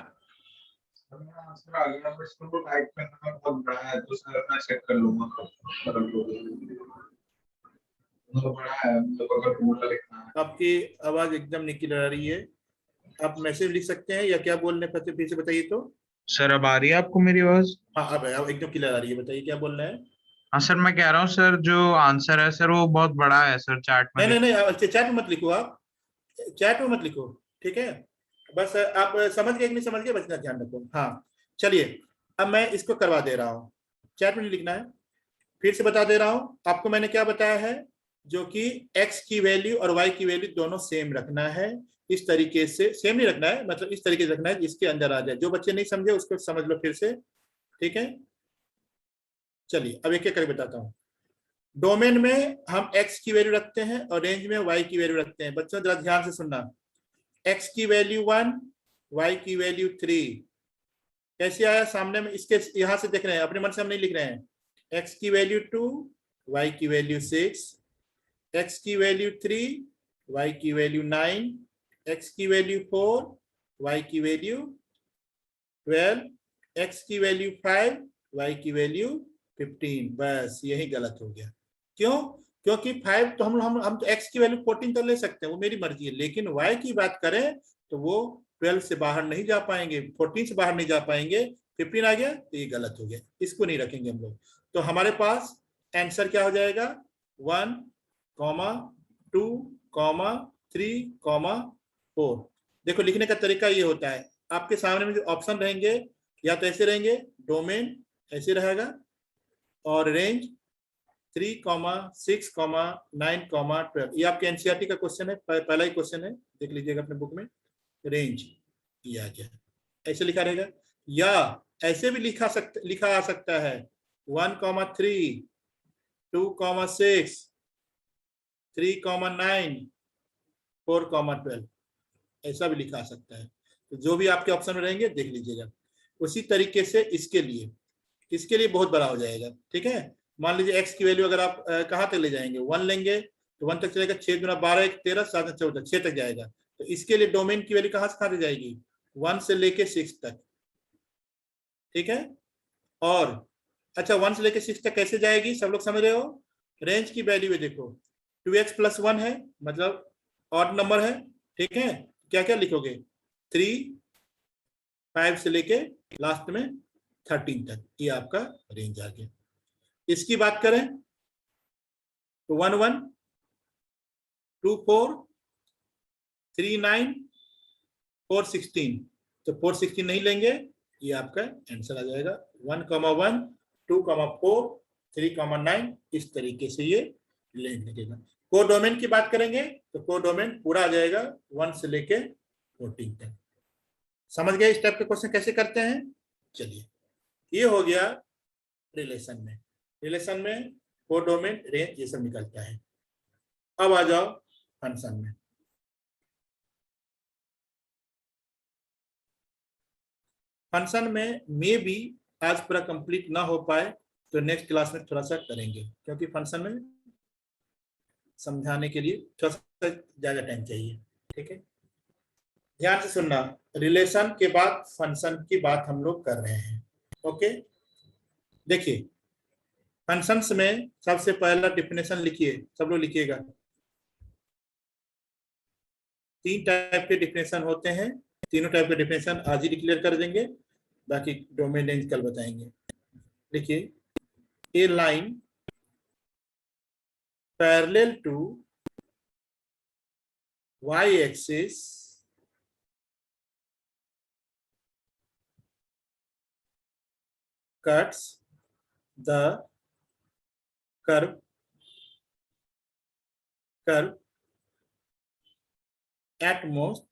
सर अगर इसको टाइप करना बहुत बड़ा है तो सर मैं चेक कर लूंगा, तो बड़ा है तो अगर पूरा लिखना है। आपकी आवाज एकदम नहीं क्लियर आ रही है, आप मैसेज लिख सकते हैं या क्या बोल रहे हैं, फिर से बताइए तो। सर अब आ रही है आपको मेरी आवाज? हाँ अब एकदम क्लियर आ रही है, बताइए क्या बोल रहे हैं। हाँ सर मैं कह रहा हूँ सर जो आंसर है सर वो बहुत बड़ा है सर, चार्ट में नहीं चैट में मत लिखो, आप चैट में मत लिखो। ठीक है, बस आप समझ गए कि नहीं समझ गए, बस इतना ध्यान रखो। हाँ चलिए, अब मैं इसको करवा दे रहा हूँ, चैट में नहीं लिखना है। फिर से बता दे रहा हूँ आपको, मैंने क्या बताया है, जो कि x की वैल्यू और y की वैल्यू दोनों सेम रखना है। इस तरीके से सेम नहीं रखना है, मतलब इस तरीके से रखना है जिसके अंदर आ जाए। जो बच्चे नहीं समझे उसको समझ लो फिर से। ठीक है, चलिए अब एक एक करके बताता हूँ। डोमेन में हम x की वैल्यू रखते हैं और रेंज में y की वैल्यू रखते हैं। बच्चों जरा ध्यान से सुनना, x की वैल्यू 1, y की वैल्यू 3। कैसे आया सामने में, इसके यहां से देख रहे हैं, अपने मन से हम नहीं लिख रहे हैं। x की वैल्यू 2, y की वैल्यू 6, x की वैल्यू 3, y की वैल्यू 9, x की वैल्यू 4, y की वैल्यू 12, x की वैल्यू 5, y की वैल्यू 15। बस यही गलत हो गया। क्यों? क्योंकि 5 तो हम तो x की वैल्यू 14 तक ले सकते हैं, वो मेरी मर्जी है, लेकिन y की बात करें तो वो 12 से बाहर नहीं जा पाएंगे, 14 से बाहर नहीं जा पाएंगे। 15 आ गया तो ये गलत हो गया, इसको नहीं रखेंगे हम लोग। तो हमारे पास आंसर क्या हो जाएगा, 1, 2, 3, 4। देखो लिखने का तरीका ये होता है, आपके सामने में जो ऑप्शन रहेंगे या तो ऐसे रहेंगे, डोमेन ऐसे रहेगा, और रेंज 3, 6, 9, 12। ये आपके एनसीईआरटी का क्वेश्चन है, पहला ही क्वेश्चन है, देख लीजिएगा अपने बुक में। रेंज ये आ गया, ऐसे लिखा रहेगा, या ऐसे भी लिखा आ सकता है 1, 3, 2, 6, 3, 9, 4, 12, ऐसा भी लिखा आ सकता है। तो जो भी आपके ऑप्शन में रहेंगे देख लीजिएगा। उसी तरीके से इसके लिए बहुत बड़ा हो जाएगा, ठीक है। मान लीजिए x की वैल्यू अगर आप कहाँ तक ले जाएंगे, 1 लेंगे तो 1 तक चलेगा, 6 गुना 12 1 13 7 14 6 तक जाएगा। तो इसके लिए डोमेन की वैल्यू कहाँ से कहाँ तक जाएगी, 1 से लेके 6 तक, ठीक है। और अच्छा 1 से लेके 6 तक कैसे जाएगी, सब लोग समझ रहे हो। रेंज की वैल्यू है, देखो 2x + 1 है, मतलब ऑड नंबर है, ठीक है। क्या क्या लिखोगे, 3, 5 से लेके लास्ट में 13 तक, ये आपका रेंज आ गया। इसकी बात करें तो 1, 1, 2, 4, 3, 9, 4, 16। तो 4, 16 नहीं लेंगे, ये आपका आंसर आ जाएगा 1, 1, 2, 4, 3, 9, इस तरीके से ये लेंथ लगेगा। कोडोमेन की बात करेंगे तो कोडोमेन पूरा आ जाएगा 1 से लेके 14 तक। समझ गए इस टाइप के क्वेश्चन कैसे करते हैं। चलिए ये हो गया रिलेशन में कोडोमेन, रेंज, ये सब निकलता है। अब आ जाओ फंक्शन में। फंक्शन में मे भी आज पूरा कंप्लीट ना हो पाए तो नेक्स्ट क्लास में थोड़ा सा करेंगे, क्योंकि फंक्शन में समझाने के लिए थोड़ा सा ज्यादा टाइम चाहिए, ठीक है। ध्यान से सुनना, रिलेशन के बाद फंक्शन की बात हम लोग कर रहे हैं, ओके। देखिए फंक्शंस में सबसे पहला डिफिनेशन लिखिए, सब लोग लिखिएगा। 3 टाइप के डिफिनेशन होते हैं, तीनों टाइप के डिफिनेशन आज ही डिक्लेयर कर देंगे, बाकी डोमेन रेंज कल बताएंगे। देखिए, a line parallel to y axis cuts the curve at most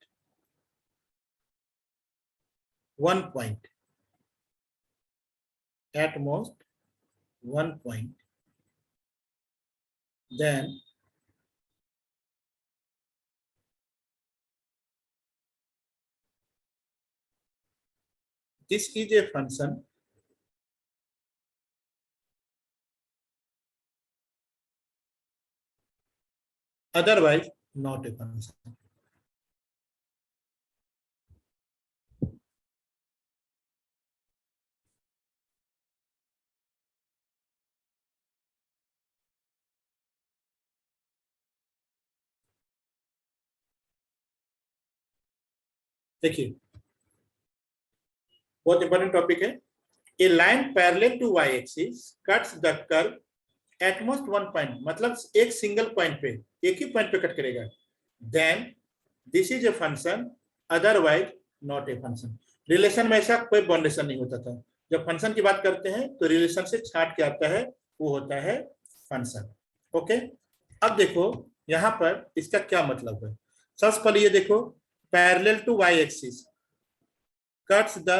1 point, at most 1 point, then this is a function otherwise not a function। देखिए बहुत इंपॉर्टेंट टॉपिक है। A line parallel to y axis cuts the curve at most 1 point, मतलब एक single point पे, एक ही point पे cut करेगा। Then this is a function otherwise not a function. Relation में ऐसा कोई बाउंडेशन नहीं होता था, जब फंक्शन की बात करते हैं तो रिलेशन से छाट के आता है, वो होता है फंक्शन, ओके। अब देखो यहाँ पर इसका क्या मतलब है। सबसे पहले ये देखो, parallel to y axis cuts the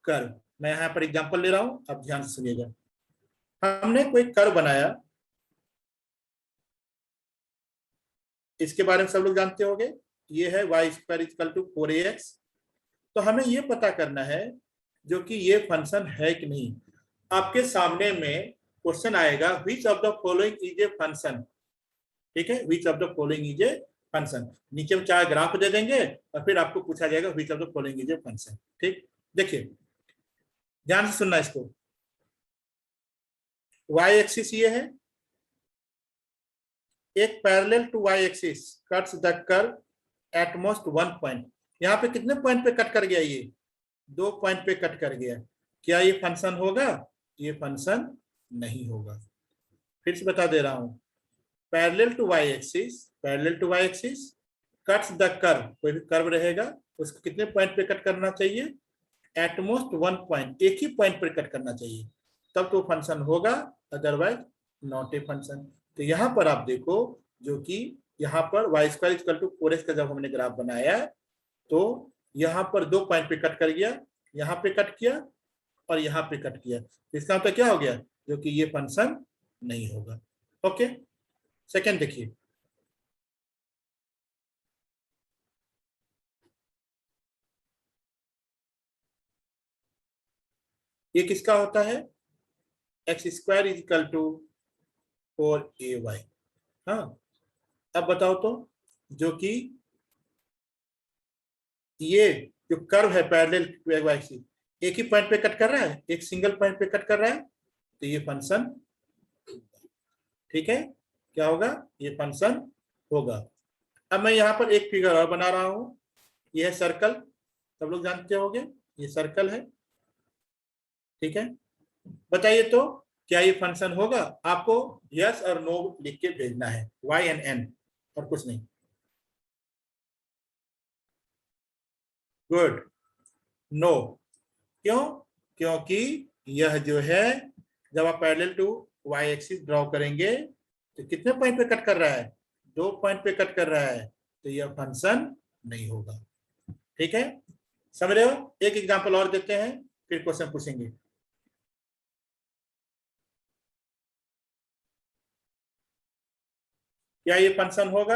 curve. मैं यहाँ पर एग्जांपल ले रहा हूं, अब ध्यान से सुनिएगा। हमने कोई कर्व बनाया, इसके बारे में सब लोग जानते होंगे, ये है y² = 4ax। तो हमें ये पता करना है जो कि ये फंक्शन है कि नहीं। आपके सामने में क्वेश्चन आएगा which of the following is a function, ठीक है, which of the following is a function. नीचे में 4 ग्राफ दे देंगे और फिर आपको पूछा जाएगा which of the following is a function, ठीक। देखिए ध्यान से सुनना इसको, y एक्सिस ये है, एक parallel to y axis cuts the curve at most 1 point. यहाँ पे कितने पॉइंट पे कट कर गया? ये 2 पॉइंट पे कट कर गया। क्या ये फंक्शन होगा? ये फंक्शन नहीं होगा। फिर से बता दे रहा हूं, parallel to y axis cuts the curve, कोई भी कर्व रहेगा उसको कितने पॉइंट पे कट करना चाहिए? एट मोस्ट 1 पॉइंट, एक ही पॉइंट पे कट करना चाहिए, तब तो फंक्शन होगा, अदरवाइज नॉट ए फंक्शन। तो यहाँ पर आप देखो, जो कि यहाँ पर Y square equal to 4x का जब हमने ग्राफ बनाया तो यहाँ पर 2 पॉइंट पे कट कर गया, यहाँ पे कट किया और यहाँ पे कट किया। इसका मतलब क्या हो गया? जो कि ये फंक्शन नहीं होगा। ओके, सेकेंड देखिए, ये किसका होता है? X square is equal to 4ay। हाँ, अब बताओ तो, जो कि ये जो कर्व है पैरेलल टू वाई एक्सिस, एक ही पॉइंट पे कट कर रहा है, एक सिंगल पॉइंट पे कट कर रहा है, तो ये फंक्शन, ठीक है, क्या होगा? ये फंक्शन होगा। अब मैं यहाँ पर एक फिगर और बना रहा हूं, ये है सर्कल, सब लोग जानते होंगे, ये सर्कल है, ठीक है। बताइए तो क्या ये फंक्शन होगा? आपको यस और नो लिख के भेजना है, y एंड n, और कुछ नहीं। Good, no. क्यों? क्योंकि यह जो है, जब आप parallel to y axis draw करेंगे तो कितने पॉइंट पे कट कर रहा है? 2 पॉइंट पे कट कर रहा है, तो यह फंक्शन नहीं होगा। ठीक है, समझ रहे हो? एक एग्जांपल और देते हैं, फिर क्वेश्चन पूछेंगे। क्या ये फंक्शन होगा?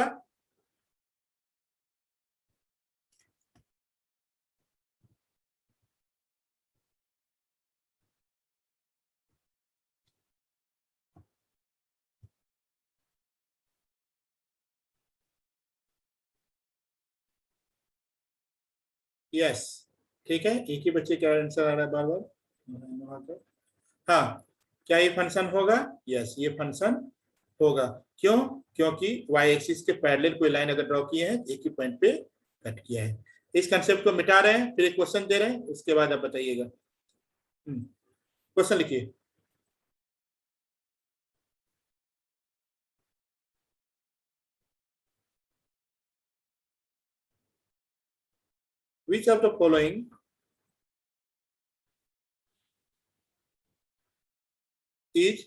यस, ठीक है, एक ही बच्चे का आंसर आ रहा है बार बार। हाँ, क्या ये फंक्शन होगा? यस, ये फंक्शन होगा। क्यों? क्योंकि वाई एक्सिस के पैरेलल कोई लाइन अगर ड्रॉ किए हैं, एक ही पॉइंट पे कट किया है। इस कंसेप्ट को मिटा रहे हैं, फिर एक क्वेश्चन दे रहे हैं, उसके बाद आप बताइएगा। क्वेश्चन लिखिए। Which of the following is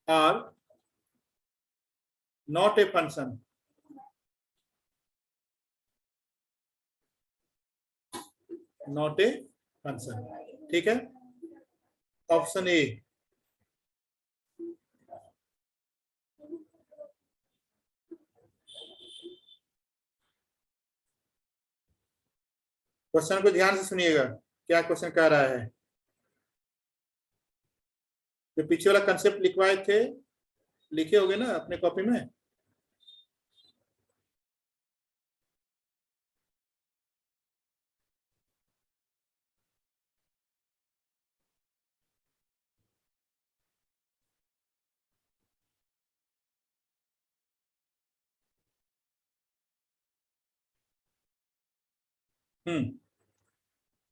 or not a function? Not a function, ठीक है। ऑप्शन ए, क्वेश्चन को ध्यान से सुनिएगा, क्या क्वेश्चन कह रहा है। जो पीछे वाला कंसेप्ट लिखवाए थे, लिखे होगे ना अपने कॉपी में।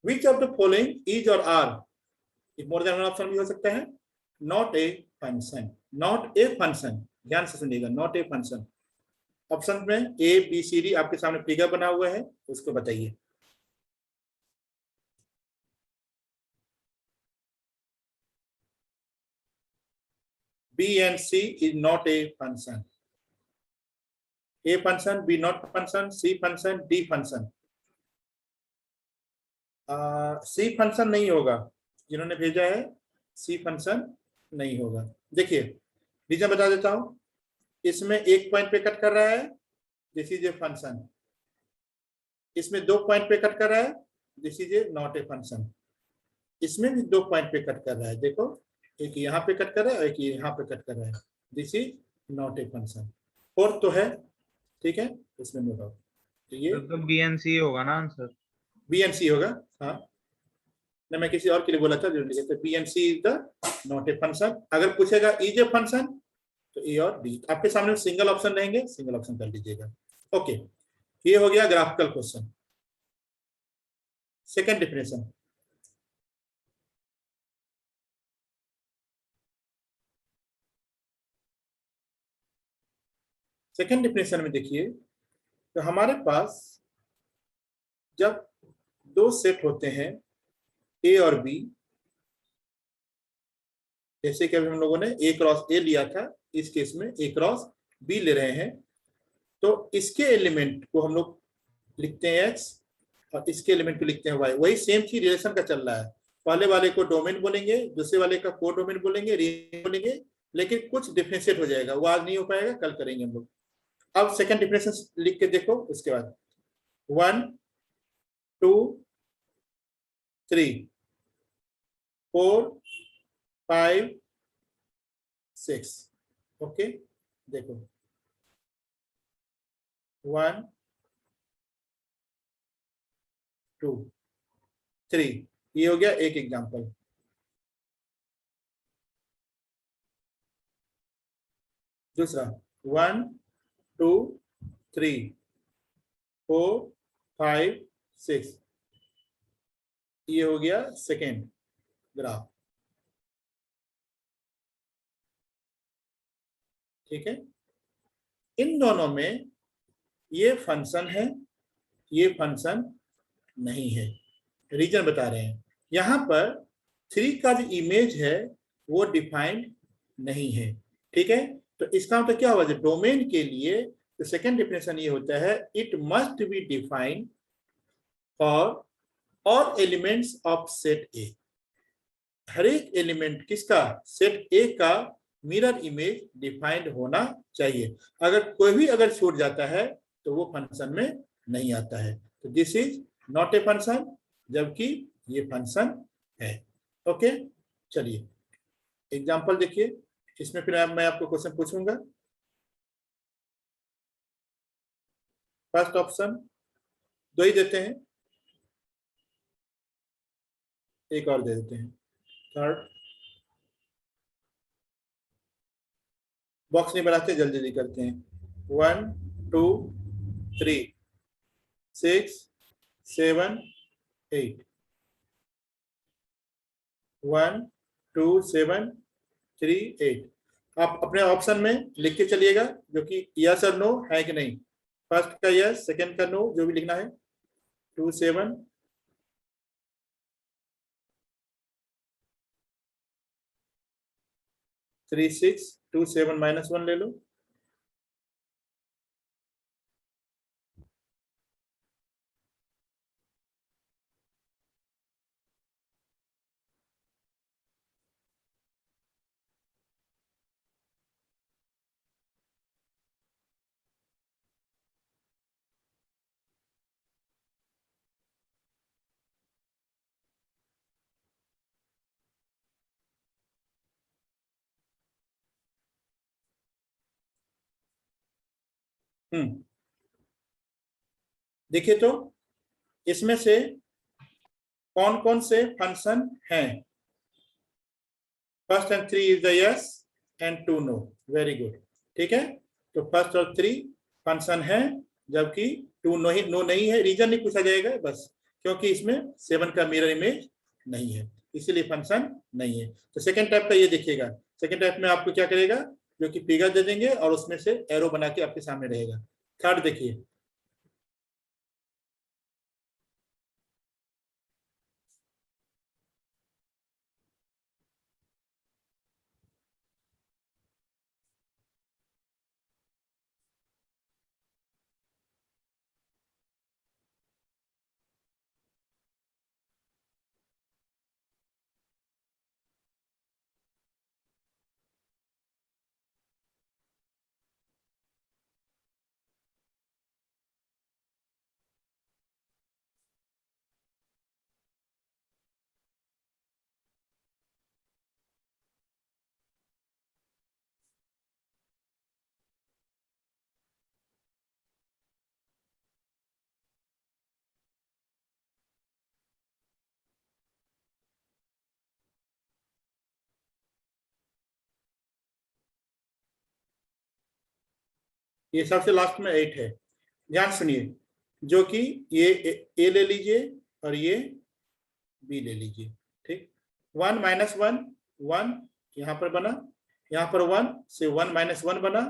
Which of the following is or are, more than one option भी हो सकता है, not a function. Not a function, ध्यान से सुनिएगा, नॉट ए फंक्शन। ऑप्शन में ए बी सी डी आपके सामने फिगर बना हुआ है, उसको बताइए। B and C is not a function. A function, B not function, C function, D function. C function नहीं होगा, जिन्होंने भेजा है सी फंक्शन नहीं होगा। देखिए रीजन बता देता हूं, इसमें एक पॉइंट पे कट कर रहा है, दिस इज ए फंक्शन। इसमें 2 पॉइंट पे कट कर रहा है, this is A not a function. इसमें भी 2 पॉइंट पे कट कर रहा है, देखो एक यहाँ पे कट कर रहा है, एक यहाँ पे कट कर रहा है, this is not a function. Fourth तो है, ठीक है, इसमें नो डाउट। तो ये तो बी एन सी होगा ना आंसर? बी एन सी होगा। हाँ, ना मैं किसी और के लिए बोला था, जो लिखे थे B and C is the not a function. अगर पूछेगा इज ए फंक्शन तो ए और बी आपके सामने सिंगल ऑप्शन रहेंगे, सिंगल ऑप्शन कर लीजिएगा। ओके, ये हो गया graphical question. Second definition, second definition में देखिए, तो हमारे पास जब दो सेट होते हैं ए और बी, जैसे कि अभी हम लोगों ने ए क्रॉस ए लिया था, इस केस में ए क्रॉस बी ले रहे हैं, तो इसके एलिमेंट को हम लोग लिखते हैं एक्स और इसके एलिमेंट को लिखते हैं वाई। वही सेम चीज रिलेशन का चल रहा है, पहले वाले को डोमेन बोलेंगे, दूसरे वाले का को डोमेन बोलेंगे, रेंज बोलेंगे, लेकिन कुछ डिफरेंशिएट हो जाएगा, वो आज नहीं हो पाएगा, कल करेंगे हम लोग। अब सेकंड डिफरेंशिएशन लिख के देखो, उसके बाद 1 2 3 4 5 6। ओके, देखो 1 2 3, ये हो गया एक एग्जांपल। दूसरा 1 2 3 4 5 6, ये हो गया सेकेंड ग्राफ। ठीक है, इन दोनों में ये फंक्शन है, ये फंक्शन नहीं है। रीजन बता रहे हैं, यहां पर 3 का जो इमेज है वो डिफाइंड नहीं है। ठीक है, तो इसका मतलब क्या हुआ, डोमेन के लिए तो सेकेंड डिफिनेशन ये होता है, it must be defined for all elements of set A. हर एक एलिमेंट किसका, सेट ए का मिरर इमेज डिफाइंड होना चाहिए। अगर कोई भी अगर छूट जाता है तो वो फंक्शन में नहीं आता है, तो this is not a function, जबकि ये फंक्शन है। ओके, चलिए एग्जांपल देखिए, इसमें फिर मैं आपको क्वेश्चन पूछूंगा। फर्स्ट ऑप्शन दो ही देते हैं, एक और दे देते हैं। थर्ड, बॉक्स नहीं बनाते, जल्दी जल्दी करते हैं। 1 2 3 6 7 8, 1 2 7 3 8। आप अपने ऑप्शन में लिख के चलिएगा, जो कि यस और नो है कि नहीं। फर्स्ट का यस, सेकंड का नो, जो भी लिखना है। 2 7 3 6, 2 7 -1 ले लो। देखिए तो इसमें से कौन कौन से फंक्शन हैं। First and 3 is the yes and 2 no, very good. ठीक है, तो फर्स्ट और 3 फंक्शन है, जबकि 2 नो ही नो नहीं है। रीजन नहीं पूछा जाएगा बस, क्योंकि इसमें 7 का मिरर इमेज नहीं है, इसीलिए फंक्शन नहीं है। तो सेकेंड टाइप का ये देखिएगा, सेकेंड टाइप में आपको क्या करेगा, जो कि फिगर दे देंगे और उसमें से एरो बना के आपके सामने रहेगा। थर्ड देखिए, ये सबसे लास्ट में 8 है। ध्यान सुनिए, जो कि ये ए ले लीजिए और ये बी ले लीजिए, ठीक। 1 माइनस 1 1 यहाँ पर बना, यहाँ पर 1 से 1 माइनस 1 बना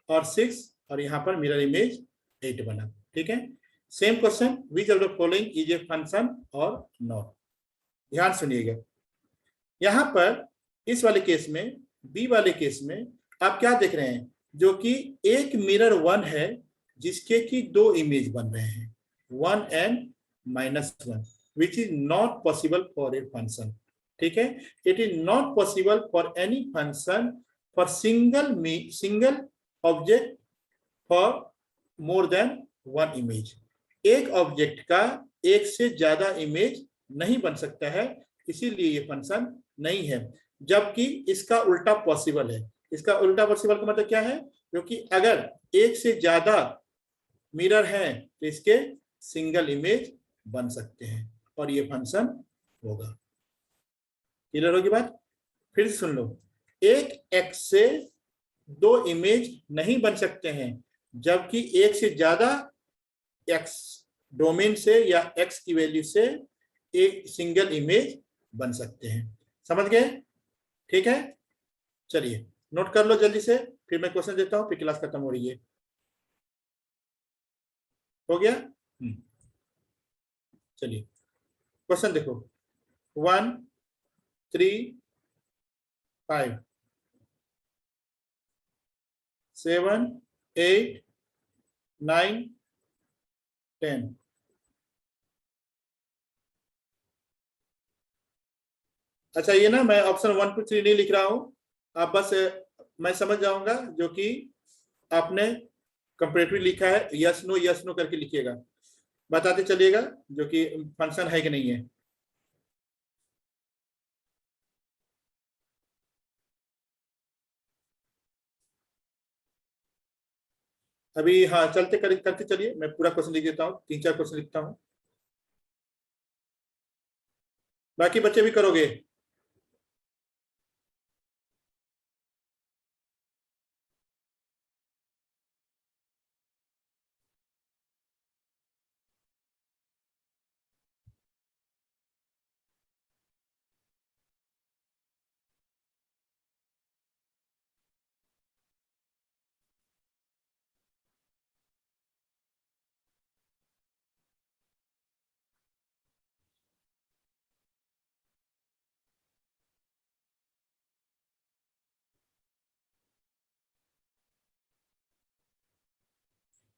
और 6 और यहाँ पर मिरर इमेज 8 बना, ठीक है। Same question, which of the following is a function और नॉट। ध्यान सुनिएगा, यहाँ पर इस वाले केस में, बी वाले केस में आप क्या देख रहे हैं, जो कि एक मिरर 1 है जिसके की 2 इमेज बन रहे हैं, 1 and -1, which is not possible for a function, ठीक है। It is not possible for any function for single object for more than 1 image। एक ऑब्जेक्ट का एक से ज्यादा इमेज नहीं बन सकता है, इसीलिए ये फंक्शन नहीं है। जबकि इसका उल्टा पॉसिबल है। इसका उल्टा पॉसिबल का मतलब क्या है, क्योंकि अगर एक से ज्यादा मिरर है तो इसके सिंगल इमेज बन सकते हैं और ये फंक्शन होगा। क्लियर होगी बात? फिर सुन लो, एक एक्स से 2 इमेज नहीं बन सकते हैं, जबकि एक से ज्यादा एक्स डोमेन से या एक्स की वैल्यू से एक सिंगल इमेज बन सकते हैं। समझ गए? ठीक है, चलिए नोट कर लो जल्दी से, फिर मैं क्वेश्चन देता हूं, फिर क्लास खत्म हो रही है। हो गया? चलिए क्वेश्चन देखो, 1 3 5 7 8 9 10। अच्छा, ये ना मैं ऑप्शन 1 2 3 नहीं लिख रहा हूं, आप बस मैं समझ जाऊंगा जो कि आपने कंपैरेटिव लिखा है, यस नो करके लिखिएगा, बताते चलिएगा जो कि फंक्शन है कि नहीं है। अभी हाँ चलते करते चलिए, मैं पूरा क्वेश्चन लिख देता हूँ, 3 4 क्वेश्चन लिखता हूँ, बाकी बच्चे भी करोगे।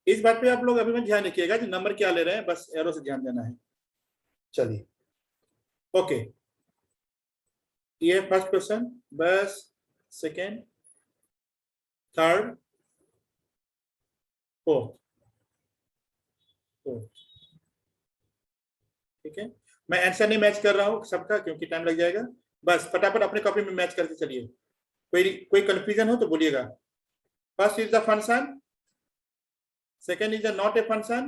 इस बात पे आप लोग अभी में ध्यान रखिएगा कि नंबर क्या ले रहे हैं, बस एरो से ध्यान देना है। चलिए ओके, ये फर्स्ट क्वेश्चन, बस सेकेंड थर्ड फोर्थ, ठीक है। मैं आंसर नहीं मैच कर रहा हूँ सबका क्योंकि टाइम लग जाएगा, बस फटाफट अपने कॉपी में मैच करके चलिए, कोई कंफ्यूजन हो तो बोलिएगा। First is the function, second is a not a function,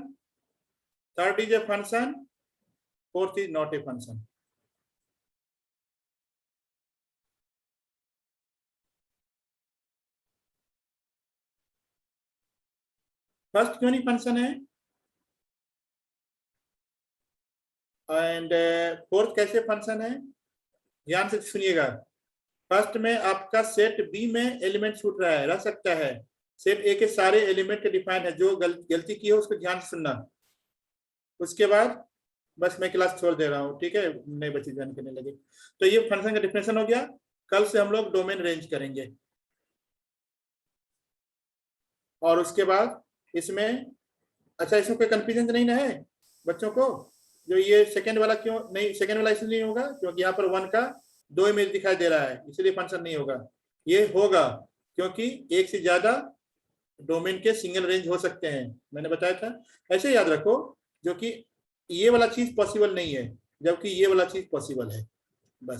third is a function, fourth is not a function। First क्यों नहीं फंक्शन है एंड फोर्थ कैसे फंक्शन है, ध्यान से सुनिएगा। फर्स्ट में आपका सेट बी में एलिमेंट छूट रहा है, रह सकता है, सेट ए के सारे एलिमेंट डिफाइन है, जो गलती की है उसको ध्यान से सुनना। उसके बाद बस मैं क्लास छोड़ दे रहा हूँ, ठीक है, नए बच्चे ज्वाइन करने लगे। तो ये फंक्शन का डिफिनेशन हो गया, कल से हम लोग डोमेन रेंज करेंगे। और उसके बाद इसमें, अच्छा इसमें कोई कंफ्यूजन तो नहीं ना है बच्चों को, जो ये सेकंड वाला क्यों नहीं, सेकंड वाला इसलिए नहीं होगा क्योंकि यहाँ पर 1 का 2 इमेज दिखाई दे रहा है, इसलिए फंक्शन नहीं होगा। ये होगा क्योंकि एक से ज्यादा डोमेन के सिंगल रेंज हो सकते हैं, मैंने बताया था। ऐसे याद रखो जो कि ये वाला चीज पॉसिबल नहीं है, जबकि ये वाला चीज पॉसिबल है।